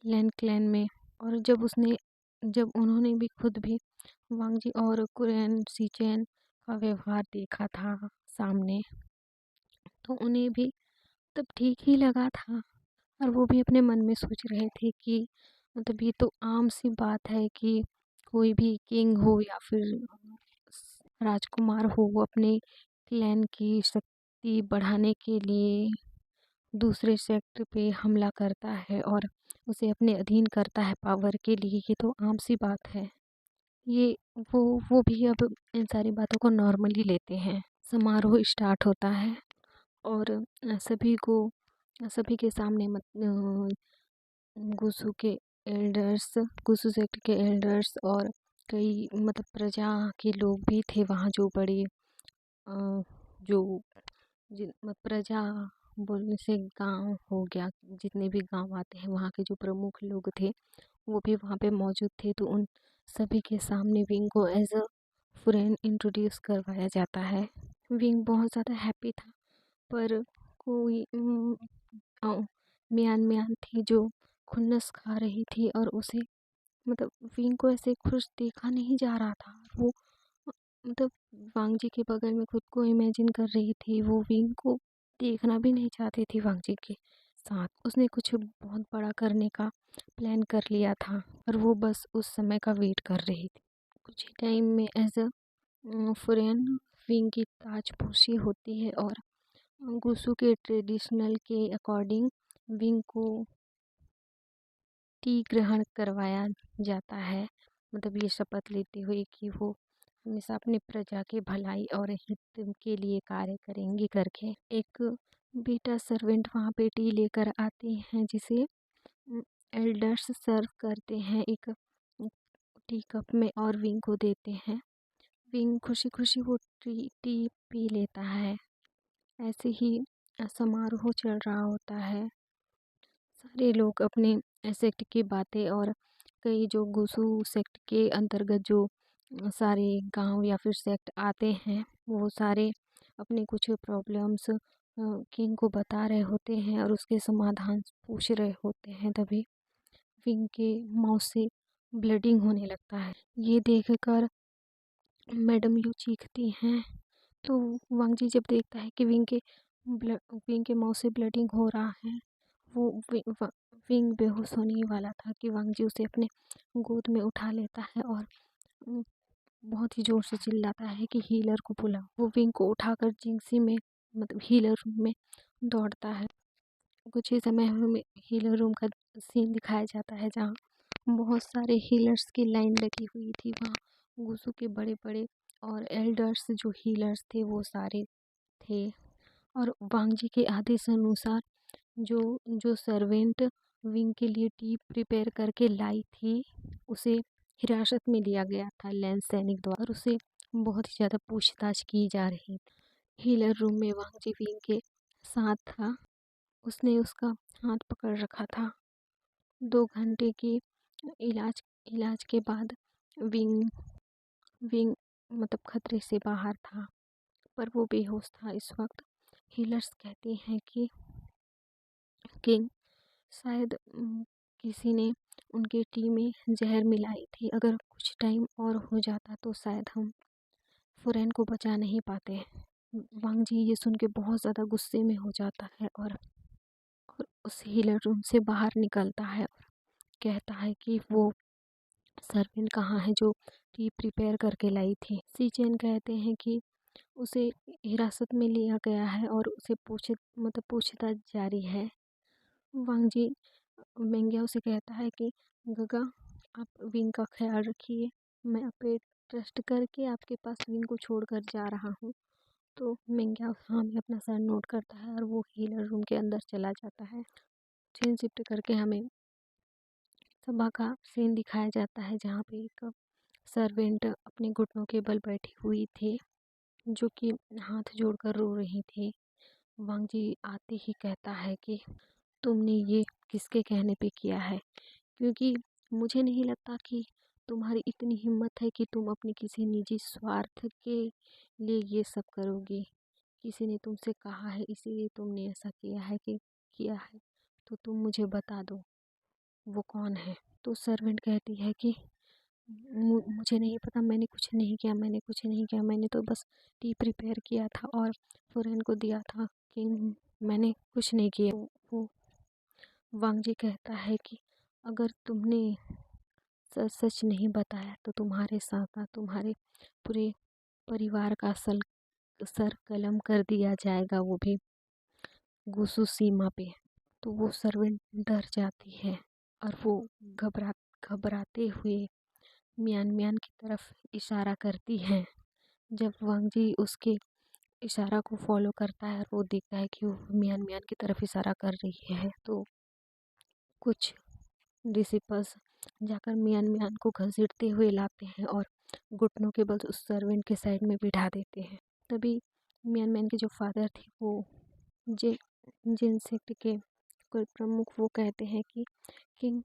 [SPEAKER 1] लैन क्लैन में। और जब उन्होंने भी खुद भी वांगजी और कुरैन सीचेन का व्यवहार देखा था सामने, तो उन्हें भी तब ठीक ही लगा था। और वो भी अपने मन में सोच रहे थे कि ये तो आम सी बात है कि कोई भी किंग हो या फिर राजकुमार हो, वो अपने क्लैन की शक्ति बढ़ाने के लिए दूसरे सेक्टर पे हमला करता है और उसे अपने अधीन करता है पावर के लिए। ये तो आम सी बात है। ये वो भी अब इन सारी बातों को नॉर्मली लेते हैं। समारोह स्टार्ट होता है और सभी के सामने गुसु के गुसु सेक्ट के एल्डर्स और कई प्रजा के लोग भी थे वहाँ, जो बड़े जो प्रजा बोलने से गांव हो गया, जितने भी गांव आते हैं वहाँ के जो प्रमुख लोग थे वो भी वहाँ पे मौजूद थे। तो उन सभी के सामने विंग को एज अ फ्रेंड इंट्रोड्यूस करवाया जाता है। विंग बहुत ज़्यादा हैप्पी था, पर कोई म्यान म्यान थी जो खुन्नस खा रही थी और उसे विंग को ऐसे खुश देखा नहीं जा रहा था। वो मतलब वांगजी के बगल में खुद को इमेजिन कर रही थी। वो विंग को देखना भी नहीं चाहती थी वांगजी के साथ। उसने कुछ बहुत बड़ा करने का प्लान कर लिया था और वो बस उस समय का वेट कर रही थी। कुछ ही टाइम में एज अ फ्रेंड विंग की ताजपोशी होती है और गुसु के ट्रेडिशनल के अकॉर्डिंग विंग को टी ग्रहण करवाया जाता है। ये शपथ लेते हुए कि वो हमेशा अपनी प्रजा की भलाई और हित के लिए कार्य करेंगे करके। एक बेटा सर्वेंट वहाँ पे टी लेकर आते हैं, जिसे एल्डर्स सर्व करते हैं एक टी कप में और विंग को देते हैं। विंग खुशी खुशी वो टी पी लेता है। ऐसे ही समारोह चल रहा होता है। सारे लोग अपने सेक्ट की बातें और कई जो गुसु सेक्ट के अंतर्गत जो सारे गांव या फिर सेक्ट आते हैं, वो सारे अपने कुछ प्रॉब्लम्स किंग को बता रहे होते हैं और उसके समाधान पूछ रहे होते हैं। तभी विंग के माउथ से ब्लडिंग होने लगता है। ये देखकर मैडम यू चीखती हैं। तो वांगजी जब देखता है कि विंग के माउथ से ब्लडिंग हो रहा है, वो विंग बेहोश होने ही वाला था कि वांगजी उसे अपने गोद में उठा लेता है और उम, बहुत ही ज़ोर से चिल्लाता है कि हीलर को बुलाओ। वो विंग को उठाकर जिंगसी में हीलर रूम में दौड़ता है। कुछ ही समय में हीलर रूम का सीन दिखाया जाता है, जहाँ बहुत सारे हीलर्स की लाइन लगी हुई थी। वहाँ गुसु के बड़े-बड़े और एल्डर्स जो हीलर्स थे वो सारे थे। और वांगजी के आदेश अनुसार जो जो सर्वेंट विंग के लिए टी प्रिपेयर करके लाई थी, उसे हिरासत में लिया गया था लैंस सैनिक द्वारा और उसे बहुत ही ज़्यादा पूछताछ की जा रही थी। हीलर रूम में वांगजी विंग के साथ था। उसने उसका हाथ पकड़ रखा था। 2 घंटे की इलाज इलाज के बाद विंग विंग खतरे से बाहर था, पर वो बेहोश था इस वक्त। हीलर्स कहते हैं कि किंग शायद किसी ने उनके टी में जहर मिलाई थी। अगर कुछ टाइम और हो जाता तो शायद हम फुरैन को बचा नहीं पाते। वांगजी ये सुन के बहुत ज़्यादा गुस्से में हो जाता है और उस हीलर रूम से बाहर निकलता है और कहता है कि वो सर्वेंट कहाँ है जो टी प्रिपेयर करके लाई थी। सीचेन कहते हैं कि उसे हिरासत में लिया गया है और उसे पूछताछ जारी है। वांगजी मेंग्याओ से कहता है कि गगा, आप विंग का ख्याल रखिए। मैं आप पे ट्रस्ट करके आपके पास विंग को छोड़कर जा रहा हूँ। तो मेंग्याओ हाँ में अपना सर नोट करता है और वो हीलर रूम के अंदर चला जाता है। सीन शिफ्ट करके हमें सभा का सीन दिखाया जाता है, जहाँ पे एक सर्वेंट अपने घुटनों के बल बैठी हुई थी, जो कि हाथ जोड़कर रो रही थी। वांगजी आते ही कहता है कि तुमने ये किसके कहने पे किया है, क्योंकि मुझे नहीं लगता कि तुम्हारी इतनी हिम्मत है कि तुम अपने किसी निजी स्वार्थ के लिए ये सब करोगी। किसी ने तुमसे कहा है इसीलिए तुमने ऐसा किया है, तो तुम मुझे बता दो वो कौन है। तो सर्वेंट कहती है कि मुझे नहीं पता, मैंने कुछ नहीं किया, मैंने कुछ नहीं किया, मैंने तो बस टी प्रिपेयर किया था और फुरन को दिया था, कि मैंने कुछ नहीं किया। वो वांगजी कहता है कि अगर तुमने सच सच नहीं बताया तो तुम्हारे साथ साथ तुम्हारे पूरे परिवार का सर कलम कर दिया जाएगा, वो भी गुस्सू सीमा पे। तो वो सर्वेंट डर जाती है और वो घबरा घबराते हुए मियान मियान की तरफ इशारा करती है। जब वांगजी उसके इशारा को फॉलो करता है और वो देखता है कि वो मियान मियान की तरफ इशारा कर रही है, तो कुछ डिसिपल्स जाकर मियान मियान को घसीटते हुए लाते हैं और घुटनों के बल उस सर्वेंट के साइड में बिठा देते हैं। तभी मियान मियान के जो फादर थे वो जे जिन सेक्ट के कोई प्रमुख, वो कहते हैं कि किंग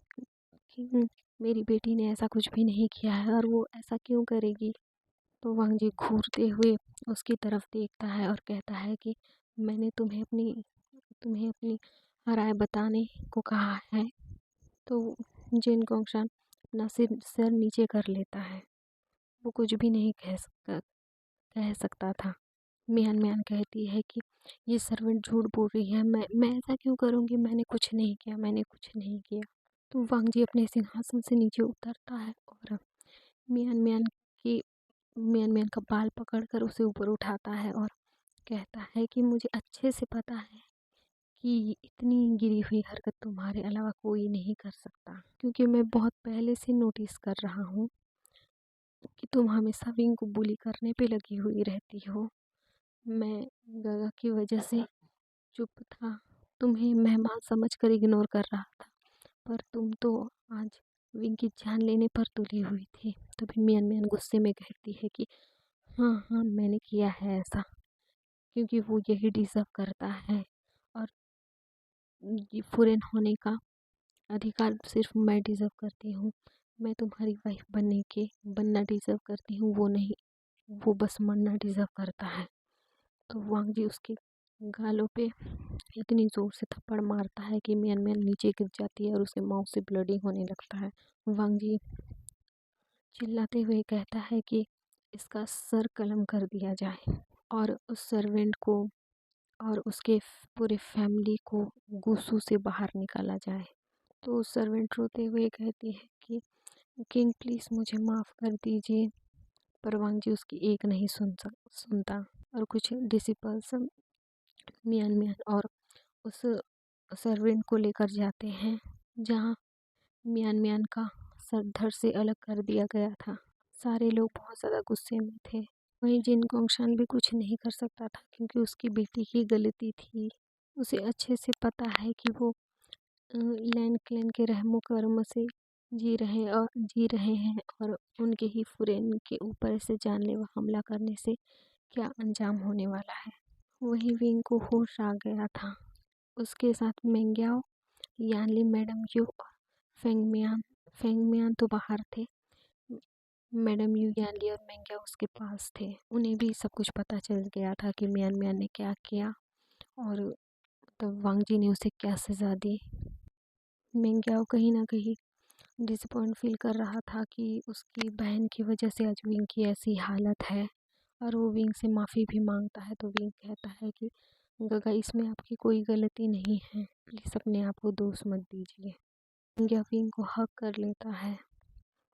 [SPEAKER 1] किंग मेरी बेटी ने ऐसा कुछ भी नहीं किया है और वो ऐसा क्यों करेगी। तो वांगजी घूरते हुए उसकी तरफ देखता है और कहता है कि मैंने तुम्हें अपनी राय बताने को कहा है। तो जिन गोंगशान अपना सिर नीचे कर लेता है, वो कुछ भी नहीं कह सकता था। मियान मियान कहती है कि ये सर्वेंट झूठ बोल रही है, मैं ऐसा क्यों करूँगी, मैंने कुछ नहीं किया, मैंने कुछ नहीं किया। तो वांगजी अपने सिंहासन से नीचे उतरता है और मियान मियान की मियान मियान का बाल पकड़कर उसे ऊपर उठाता है और कहता है कि मुझे अच्छे से पता है कि इतनी गिरी हुई हरकत तुम्हारे अलावा कोई नहीं कर सकता, क्योंकि मैं बहुत पहले से नोटिस कर रहा हूँ कि तुम हमेशा विंग को बुली करने पे लगी हुई रहती हो। मैं गगा की वजह से चुप था, तुम्हें मेहमान समझकर इग्नोर कर रहा था, पर तुम तो आज विंग की जान लेने पर तुली हुई थी। तभी मियान मियान गुस्से में कहती है कि हाँ हाँ मैंने किया है ऐसा, क्योंकि वो यही डिज़र्व करता है और ये फॉरेन होने का अधिकार सिर्फ मैं डिज़र्व करती हूँ। मैं तुम्हारी वाइफ बनना डिज़र्व करती हूँ, वो नहीं, वो बस मरना डिज़र्व करता है। तो वांगजी उसके गालों पे इतनी ज़ोर से थप्पड़ मारता है कि मियान मियान नीचे गिर जाती है और उसके माउथ से ब्लडिंग होने लगता है। वांगजी चिल्लाते हुए कहता है कि इसका सर कलम कर दिया जाए और उस सर्वेंट को और उसके पूरे फैमिली को गुस्सू से बाहर निकाला जाए। तो सर्वेंट रोते हुए कहती है कि किंग प्लीज़ मुझे माफ़ कर दीजिए, पर वांगजी उसकी एक नहीं सुनता और कुछ डिसिपल्स मियान मियान और उस सर्वेंट को लेकर जाते हैं जहाँ मियान मियान का सर धड़ से अलग कर दिया गया था। सारे लोग बहुत ज़्यादा गुस्से में थे। वहीं जिन गोंगशान भी कुछ नहीं कर सकता था क्योंकि उसकी बेटी की गलती थी। उसे अच्छे से पता है कि वो लैंड क्लैन के रहमो कर्म से जी रहे हैं और उनके ही फुरेन के ऊपर से जानलेवा हमला करने से क्या अंजाम होने वाला है। वहीं विंग को होश आ गया था। उसके साथ मेंग्याओ, यानली मैडम यू और फेंगमियान फेंगमियान तो बाहर थे। मैडम यू, यानली और मेंग्याओ उसके पास थे। उन्हें भी सब कुछ पता चल गया था कि मियान मियान ने क्या किया और तब वांगजी ने उसे क्या सज़ा दी। मेंग्याओ कहीं ना कहीं डिसअपॉइंट फील कर रहा था कि उसकी बहन की वजह से आज विंग की ऐसी हालत है और वो विंग से माफ़ी भी मांगता है। तो विंग कहता है कि गगा इसमें आपकी कोई गलती नहीं है, प्लीज़ अपने आप को दोष मत दीजिए। या विंग को हक कर लेता है।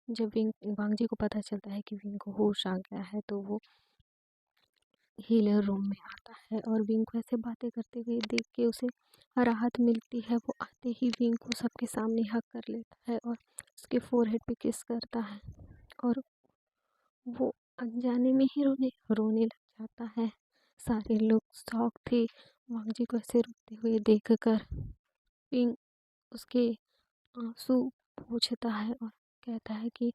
[SPEAKER 1] जब वांगजी को पता चलता है कि विंग को होश आ गया है तो वो हीलर रूम में आता है और विंग को ऐसे बातें करते हुए देख के उसे राहत मिलती है। वो आते ही विंग को सबके सामने हक कर लेता है और उसके फोरहेड पे किस करता है और वो अनजाने में ही रोने रोने लग जाता है। सारे लोग शॉक थे वांगजी को ऐसे रोते हुए देखकर। विंग उसके आंसू पोंछता है और कहता है कि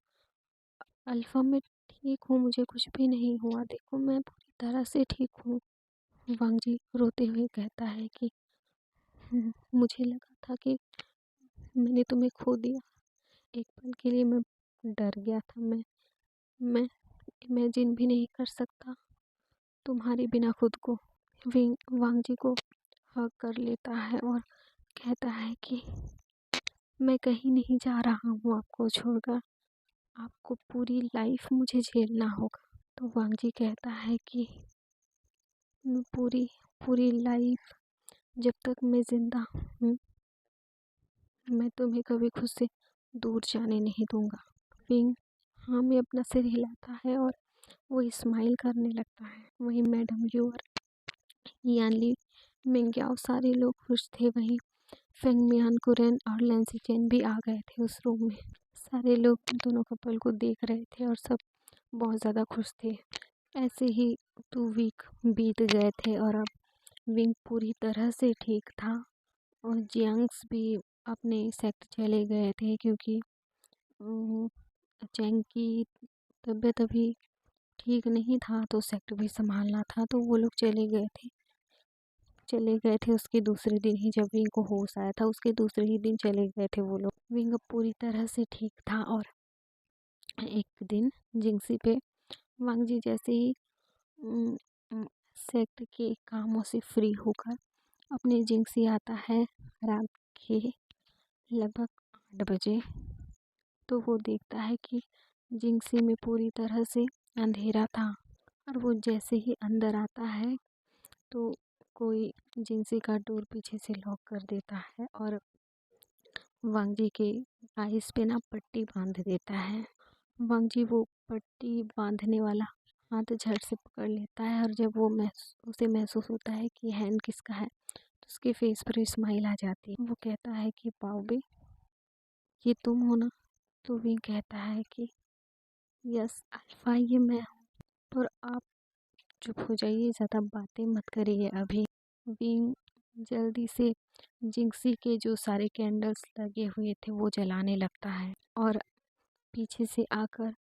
[SPEAKER 1] अल्फ़ा मैं ठीक हूँ, मुझे कुछ भी नहीं हुआ, देखो मैं पूरी तरह से ठीक हूँ। वांगजी रोते हुए कहता है कि मुझे लगा था कि मैंने तुम्हें खो दिया। एक पल के लिए मैं डर गया था मैं इमेजिन भी नहीं कर सकता तुम्हारे बिना खुद को। वांगजी को हग कर लेता है और कहता है कि मैं कहीं नहीं जा रहा हूँ आपको छोड़कर, आपको पूरी लाइफ मुझे झेलना होगा। तो वांगजी कहता है कि मैं पूरी पूरी लाइफ, जब तक मैं ज़िंदा हूँ, मैं तुम्हें कभी खुद से दूर जाने नहीं दूंगा। विंग हाँ में अपना सिर हिलाता है और वो स्माइल करने लगता है। वहीं मैडम यू और यानली मिंग्याओ सारे लोग खुश थे। वहीं फेंगमियान कुरेन और लैंसी चेन भी आ गए थे उस रूम में। सारे लोग दोनों कपल को देख रहे थे और सब बहुत ज़्यादा खुश थे। ऐसे ही 2 वीक बीत गए थे और अब विंग पूरी तरह से ठीक था और जियांग्स भी अपने सेक्टर चले गए थे क्योंकि चैंग की तबीयत अभी ठीक नहीं था तो सेक्टर भी संभालना था, तो वो लोग चले गए थे उसके दूसरे दिन ही। जब विंग को होश आया था उसके दूसरे ही दिन चले गए थे वो लोग। विंग अब पूरी तरह से ठीक था और एक दिन जिंगसी पे वांगजी जैसे ही सेक्टर के कामों से फ्री होकर अपने जिंगसी आता है रात के लगभग 8 बजे। तो वो देखता है कि जिंगसी में पूरी तरह से अंधेरा था और वो जैसे ही अंदर आता है तो कोई जिंगसी का डोर पीछे से लॉक कर देता है और वांगजी के आइस पे ना पट्टी बांध देता है। वांगजी वो पट्टी बांधने वाला हाथ झट से पकड़ लेता है और जब वो उसे महसूस होता है कि हैंड किसका है तो उसके फेस पर स्माइल आ जाती है। वो कहता है कि पाओबे, ये तुम हो ना? तो विंग कहता है कि यस अल्फा, ये मैं हूँ। पर आप चुप हो जाइए, ज़्यादा बातें मत करिए अभी। विंग जल्दी से जिंगसी के जो सारे कैंडल्स लगे हुए थे वो जलाने लगता है और पीछे से आकर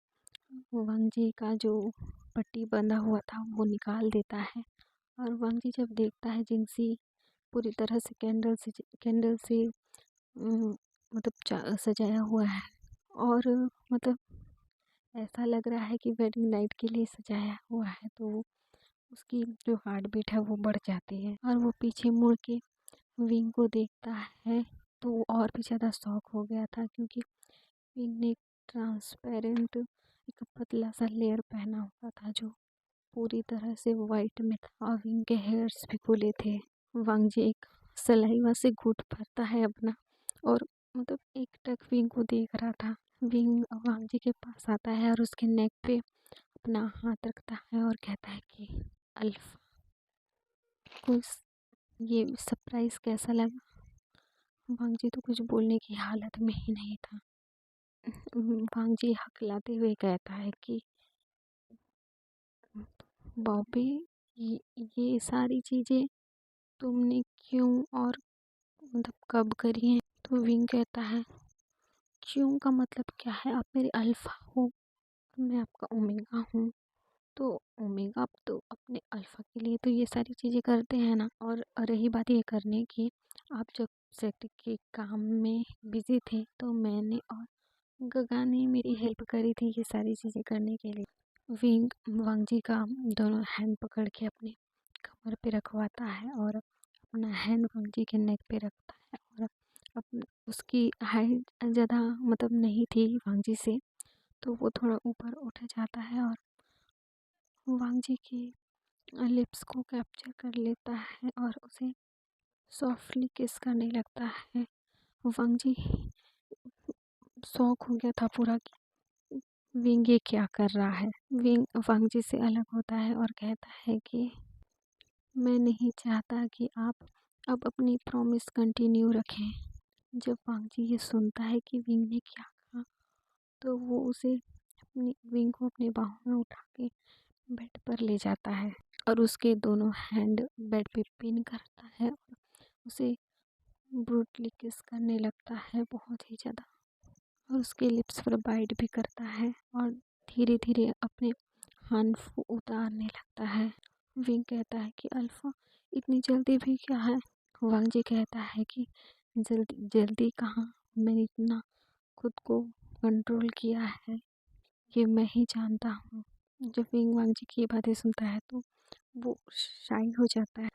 [SPEAKER 1] वांगजी का जो पट्टी बंधा हुआ था वो निकाल देता है। और वांगजी जब देखता है जिंगसी पूरी तरह से कैंडल से मतलब सजाया हुआ है और मतलब ऐसा लग रहा है कि वेडिंग नाइट के लिए सजाया हुआ है, तो उसकी जो हार्ट बीट है वो बढ़ जाती है और वो पीछे मुड़ के विंग को देखता है तो वो और भी ज़्यादा शॉक हो गया था क्योंकि विंग ने एक ट्रांसपेरेंट एक पतला सा लेयर पहना हुआ था जो पूरी तरह से वाइट में था और विंग के हेयर्स भी खुले थे। वांगजी एक सलाइवा से घूंट भरता है अपना और मतलब एकटक विंग को देख रहा था। विंग वांगजी के पास आता है और उसके नेक पे अपना हाथ रखता है और कहता है कि अल्फा को ये सरप्राइज़ कैसा लगा? वांगजी तो कुछ बोलने की हालत में ही नहीं था। वांगजी हकलाते हुए कहता है कि बॉबी, ये सारी चीज़ें तुमने क्यों और मतलब कब करी हैं? तो विंग कहता है क्यों का मतलब क्या है, आप मेरे अल्फा हो, मैं आपका ओमेगा हूँ। तो ओमेगा आप तो अपने अल्फा के लिए तो ये सारी चीज़ें करते हैं ना। और रही बात ये करने की, आप जब सेट के काम में बिजी थे तो मैंने और गगा ने मेरी हेल्प करी थी ये सारी चीज़ें करने के लिए। विंग वांगजी का दोनों हैंड पकड़ के अपने कमर पे रखवाता है और अपना हैंड वांगजी के नेक पे रखता है और उसकी हाइट ज़्यादा मतलब नहीं थी वांगजी से, तो वो थोड़ा ऊपर उठ जाता है और वांगजी के लिप्स को कैप्चर कर लेता है और उसे सॉफ्टली किस करने लगता है। वांगजी शॉक हो गया था पूरा कि विंग ये क्या कर रहा है। विंग वांगजी से अलग होता है और कहता है कि मैं नहीं चाहता कि आप अब अपनी प्रॉमिस कंटिन्यू रखें। जब वांगजी ये सुनता है कि विंग ने क्या कहा तो वो उसे अपनी विंग को अपनी बाहों में उठा के बेड पर ले जाता है और उसके दोनों हैंड बेड पे पिन करता है और उसे ब्रूटली किस करने लगता है बहुत ही ज़्यादा और उसके लिप्स पर बाइट भी करता है और धीरे धीरे अपने हाथ को उतारने लगता है। विंग कहता है कि अल्फा, इतनी जल्दी भी क्या है? वांगजी कहता है कि जल्दी जल्दी कहाँ, मैंने इतना खुद को कंट्रोल किया है ये मैं ही जानता हूँ। जब विंग वांगजी की ये बातें सुनता है तो वो शाई हो जाता है।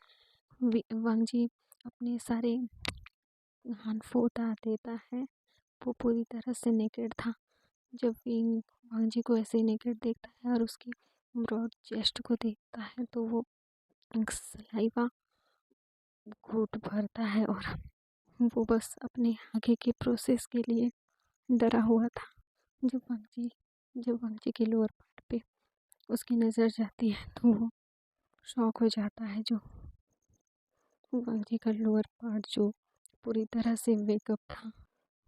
[SPEAKER 1] वांगजी अपने सारे हानफो उतार देता है। वो पूरी तरह से नेकेड था। जब विंग वांगजी को ऐसे नेकेड देखता है और उसकी ब्रॉड चेस्ट को देखता है तो वो सलाइवा घूंट भरता है और वो बस अपने आगे के प्रोसेस के लिए डरा हुआ था। जब वांगजी के लोअर पार्ट पे उसकी नज़र जाती है तो वो शॉक हो जाता है। जो वांगजी का लोअर पार्ट जो पूरी तरह से वेकअप था।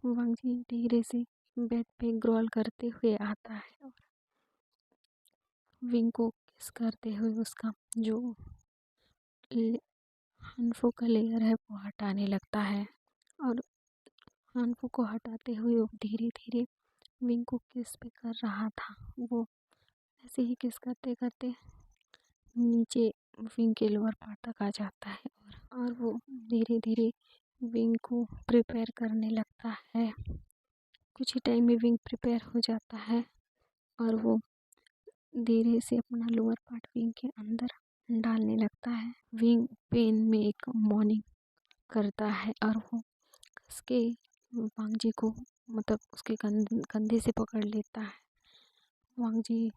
[SPEAKER 1] वांगजी धीरे से बेड पे ग्रॉल करते हुए आता है और विंग को किस करते हुए उसका जो हानफो का लेयर है वो हटाने लगता है। और हानफो को हटाते हुए वो धीरे धीरे विंग को किस भी कर रहा था। वो ऐसे ही किस करते करते नीचे विंग के लोअर पार्ट तक आ जाता है और वो धीरे धीरे विंग को प्रिपेयर करने लगता है। कुछ ही टाइम में विंग प्रिपेयर हो जाता है और वो धीरे से अपना लोअर पार्ट विंग के अंदर डालने लगता है। विंग पेन में एक मॉर्निंग करता है और वो उसके वांगजी को मतलब उसके कंधे से पकड़ लेता है। वांगजी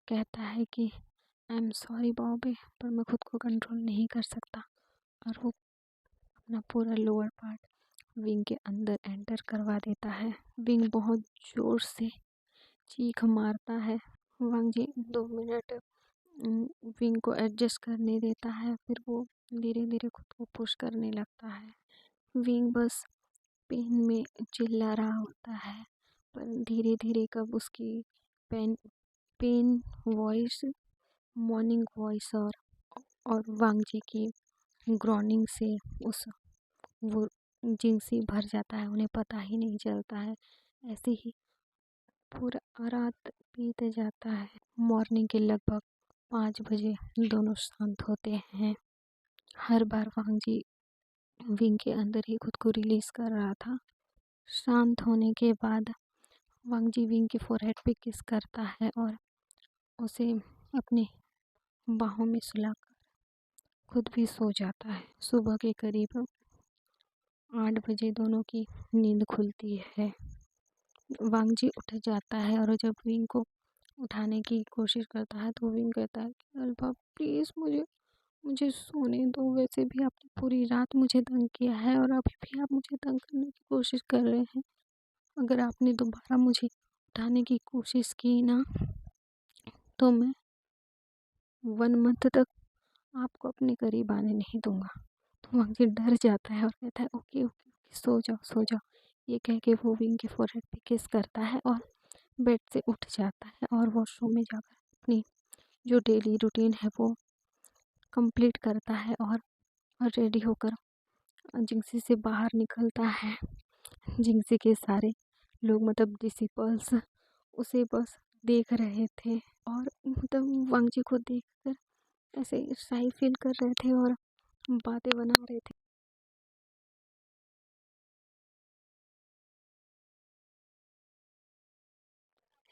[SPEAKER 1] कहता है कि आई एम सॉरी बॉबे, पर मैं खुद को कंट्रोल नहीं कर सकता। और वो अपना पूरा लोअर पार्ट विंग के अंदर एंटर करवा देता है। विंग बहुत ज़ोर से चीख मारता है। वांगजी 2 मिनट विंग को एडजस्ट करने देता है। फिर वो धीरे धीरे खुद को पुश करने लगता है। विंग बस पेन में चिल्ला रहा होता है, पर धीरे धीरे कब उसकी पेन वॉइस, मॉर्निंग वॉइस और वांगजी की ग्रॉनिंग से उस वो जिनसी भर जाता है। उन्हें पता ही नहीं चलता है। ऐसे ही पूरा रात बीत जाता है। मॉर्निंग के लगभग 5 बजे दोनों शांत होते हैं। हर बार वांगजी विंग के अंदर ही खुद को रिलीज़ कर रहा था। शांत होने के बाद वांगजी विंग के फोरहेड पे किस करता है और उसे अपने बाहों में सुलाकर खुद भी सो जाता है। सुबह के करीब 8 बजे दोनों की नींद खुलती है। वांगजी उठ जाता है और जब विंग को उठाने की कोशिश करता है तो विंग कहता है कि अल्फा प्लीज़ मुझे सोने दो। वैसे भी आपने पूरी रात मुझे तंग किया है और अभी भी आप मुझे तंग करने की कोशिश कर रहे हैं। अगर आपने दोबारा मुझे उठाने की कोशिश की ना तो मैं 1 मंथ तक आपको अपने करीब आने नहीं दूंगा। तो वांगजी डर जाता है और कहता है ओके ओके ओके, सो जाओ सो जाओ। ये कह के वो विंग के फोरहेड पे किस करता है और बेड से उठ जाता है और वॉशरूम में जाकर अपनी जो डेली रूटीन है वो कंप्लीट करता है और रेडी होकर जिंक्सी से बाहर निकलता है। जिंक्सी के सारे लोग मतलब डिसिपल्स उसे बस देख रहे थे और मतलब वांगजी को देखकर ऐसे शाई फील कर रहे थे और बातें बना रहे थे।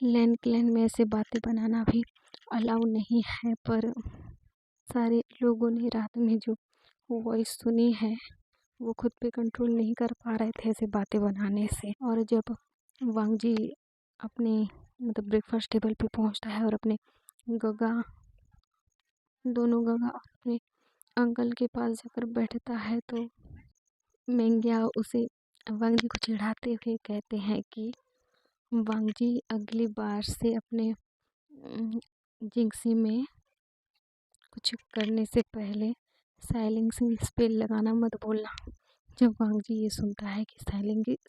[SPEAKER 1] लैन क्लैन में ऐसे बातें बनाना भी अलाउ नहीं है, पर सारे लोगों ने रात में जो वॉइस सुनी है वो खुद पे कंट्रोल नहीं कर पा रहे थे ऐसे बातें बनाने से। और जब वांगजी अपने मतलब ब्रेकफास्ट टेबल पे पहुंचता है और अपने गगा दोनों गगा और अपने अंकल के पास जाकर बैठता है तो मेंग्या उसे वांगजी को चिढ़ाते हुए कहते हैं कि वांगजी अगली बार से अपने जिंक्सी में कुछ करने से पहले साइलेंसिंग स्पेल लगाना मत भूलना। जब वांगजी ये सुनता है कि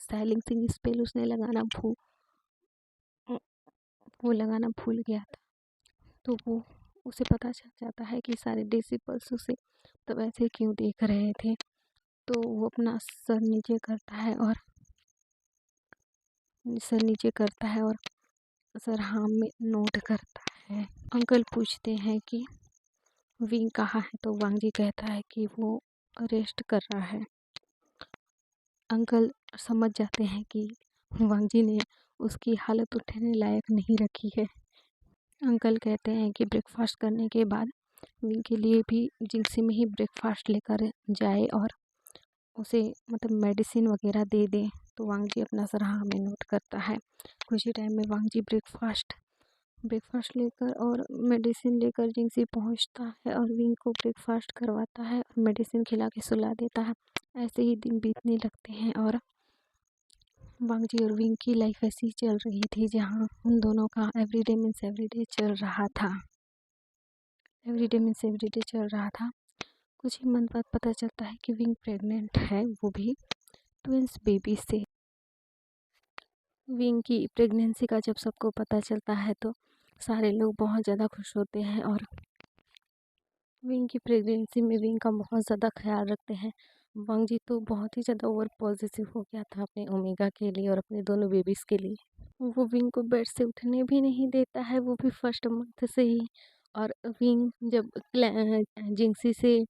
[SPEAKER 1] साइलेंसिंग स्पेल उसने लगाना भूल गया था तो वो उसे पता चल जाता है कि सारे डिसिपल्स उसे तब ऐसे क्यों देख रहे थे। तो वो अपना सर नीचे करता है और सर हाँ में नोट करता है। अंकल पूछते हैं कि विंग कहाँ है तो वांगजी कहता है कि वो रेस्ट कर रहा है। अंकल समझ जाते हैं कि वांग जी ने उसकी हालत उठने लायक नहीं रखी है। अंकल कहते हैं कि ब्रेकफास्ट करने के बाद विंग के लिए भी जिंक्सी में ही ब्रेकफास्ट लेकर जाए और उसे मतलब मेडिसिन वगैरह दे दें। तो वांग जी अपना सराहा में नोट करता है। कुछ ही टाइम में वांग जी ब्रेकफास्ट लेकर और मेडिसिन लेकर जिंक्सी पहुंचता है और विंग को ब्रेकफास्ट करवाता है और मेडिसिन खिला के सुला देता है। ऐसे ही दिन बीतने लगते हैं और वांग जी और विंग की लाइफ ऐसी चल रही थी जहां उन दोनों का एवरीडे मीन्स एवरीडे चल रहा था। एवरीडे मीन्स एवरीडे चल रहा था। कुछ ही मंथ बाद पता चलता है कि विंग प्रेग्नेंट है, वो भी ट्विंस बेबी से। विंग की प्रेगनेंसी का जब सबको पता चलता है तो सारे लोग बहुत ज़्यादा खुश होते हैं और विंग की प्रेगनेंसी में विंग का बहुत ज़्यादा ख्याल रखते हैं। वांग जी तो बहुत ही ज़्यादा ओवर पॉजिटिव हो गया था अपने ओमेगा के लिए और अपने दोनों बेबीज़ के लिए। वो विंग को बेड से उठने भी नहीं देता है, वो भी फर्स्ट मंथ से ही। और विंग जब जिंक्सी से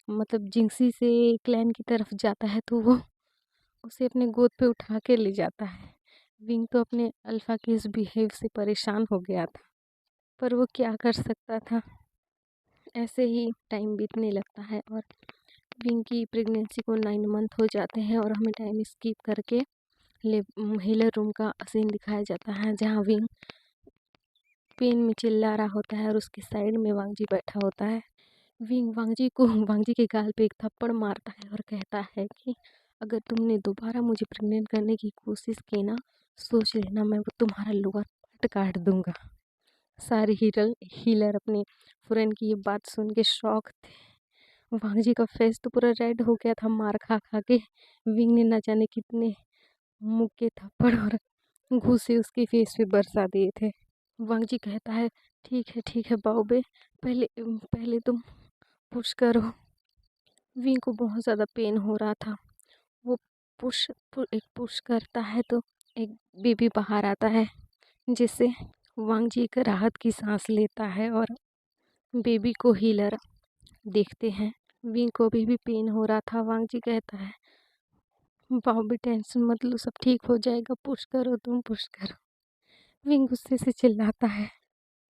[SPEAKER 1] मतलब जिंक्सी से क्लैन की तरफ जाता है तो वो उसे अपने गोद पे उठा के ले जाता है। विंग तो अपने अल्फ़ा के इस बिहेव से परेशान हो गया था, पर वो क्या कर सकता था। ऐसे ही टाइम बीतने लगता है और विंग की प्रेगनेंसी को 9 मंथ हो जाते हैं और हमें टाइम स्किप करके हीलर रूम का सीन दिखाया जाता है जहाँ विंग पेन में चिल्ला रहा होता है और उसके साइड में वांग जी बैठा होता है। विंग वांग जी के गाल पे एक थप्पड़ मारता है और कहता है कि अगर तुमने दोबारा मुझे प्रेग्नेंट करने की कोशिश की ना, सोच लेना मैं वो तुम्हारा लोअर पार्ट काट दूंगा। सारे हीलर अपने फ्रेंड की ये बात सुन के शॉक थे। वांग जी का फेस तो पूरा रेड हो गया था मार खा खा के। विंग ने न जाने कितने मुक्के थप्पड़ और घूंसे उसके फेस पे बरसा दिए थे। वांग जी कहता है ठीक है बाओबे, पहले पहले तुम पुश करो। विंग को बहुत ज़्यादा पेन हो रहा था। वो एक पुश करता है तो एक बेबी बाहर आता है जिससे वांग जी एक राहत की सांस लेता है और बेबी को हीलर देखते हैं। विंग को भी पेन हो रहा था। वांग जी कहता है बाओबे टेंशन मत लो, सब ठीक हो जाएगा, पुश करो तुम पुश करो। विंग गुस्से से चिल्लाता है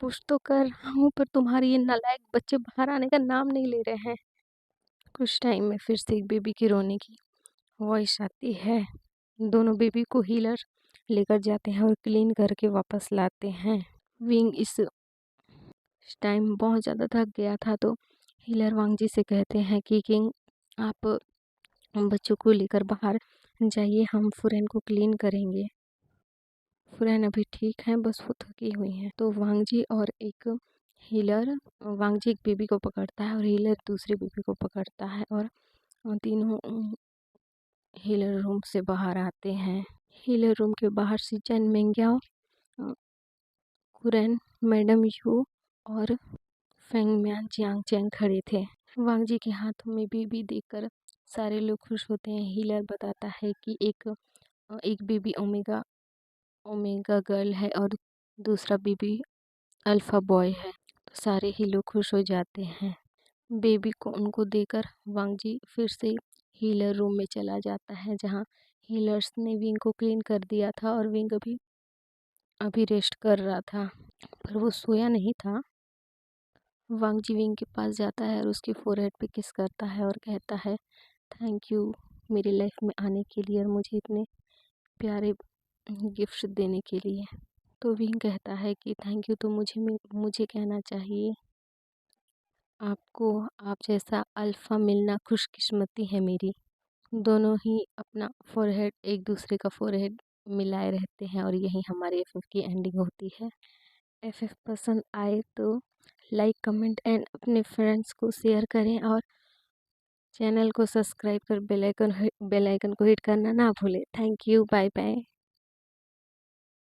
[SPEAKER 1] पुश तो कर रहा हूँ पर तुम्हारे ये नालायक बच्चे बाहर आने का नाम नहीं ले रहे हैं। कुछ टाइम में फिर से एक बेबी की रोने की वॉइस आती है। दोनों बेबी को हीलर लेकर जाते हैं और क्लीन करके वापस लाते हैं। विंग इस टाइम बहुत ज़्यादा थक गया था तो हीलर वांग जी से कहते हैं कि किंग आप बच्चों को लेकर बाहर जाइए, हम फुरेन को क्लीन करेंगे। फुरेन अभी ठीक है, बस वो थकी हुई हैं। तो वांग जी और एक हीलर वांग जी एक बेबी को पकड़ता है और हीलर दूसरे बेबी को पकड़ता है और तीनों हीलर रूम से बाहर आते हैं। हीलर रूम के बाहर से चैन मेंग्याओ, कुरैन, मैडम यू और फेंग म्यान जियांग चैंग खड़े थे। वांग जी के हाथों में बेबी देखकर सारे लोग खुश होते हैं। हीलर बताता है कि एक बेबी ओमेगा ओमेगा गर्ल है और दूसरा बेबी अल्फ़ा बॉय है। तो सारे ही लोग खुश हो जाते हैं। बेबी को उनको देकर वांग जी फिर से हीलर रूम में चला जाता है जहाँ हीलर्स ने विंग को क्लीन कर दिया था और विंग अभी रेस्ट कर रहा था, पर वो सोया नहीं था। वांग जी विंग के पास जाता है और उसके फोरहेड पे किस करता है और कहता है थैंक यू मेरी लाइफ में आने के लिए और मुझे इतने प्यारे गिफ्ट देने के लिए। तो विंग कहता है कि थैंक यू तो मुझे कहना चाहिए, आपको आप जैसा अल्फ़ा मिलना खुशकिस्मती है मेरी। दोनों ही अपना फोरहेड एक दूसरे का फोरहेड मिलाए रहते हैं और यही हमारे एफएफ की एंडिंग होती है। एफएफ पसंद आए तो लाइक कमेंट एंड अपने फ्रेंड्स को शेयर करें और चैनल को सब्सक्राइब कर बेल आइकन को हिट करना ना भूलें। Thank you, bye bye.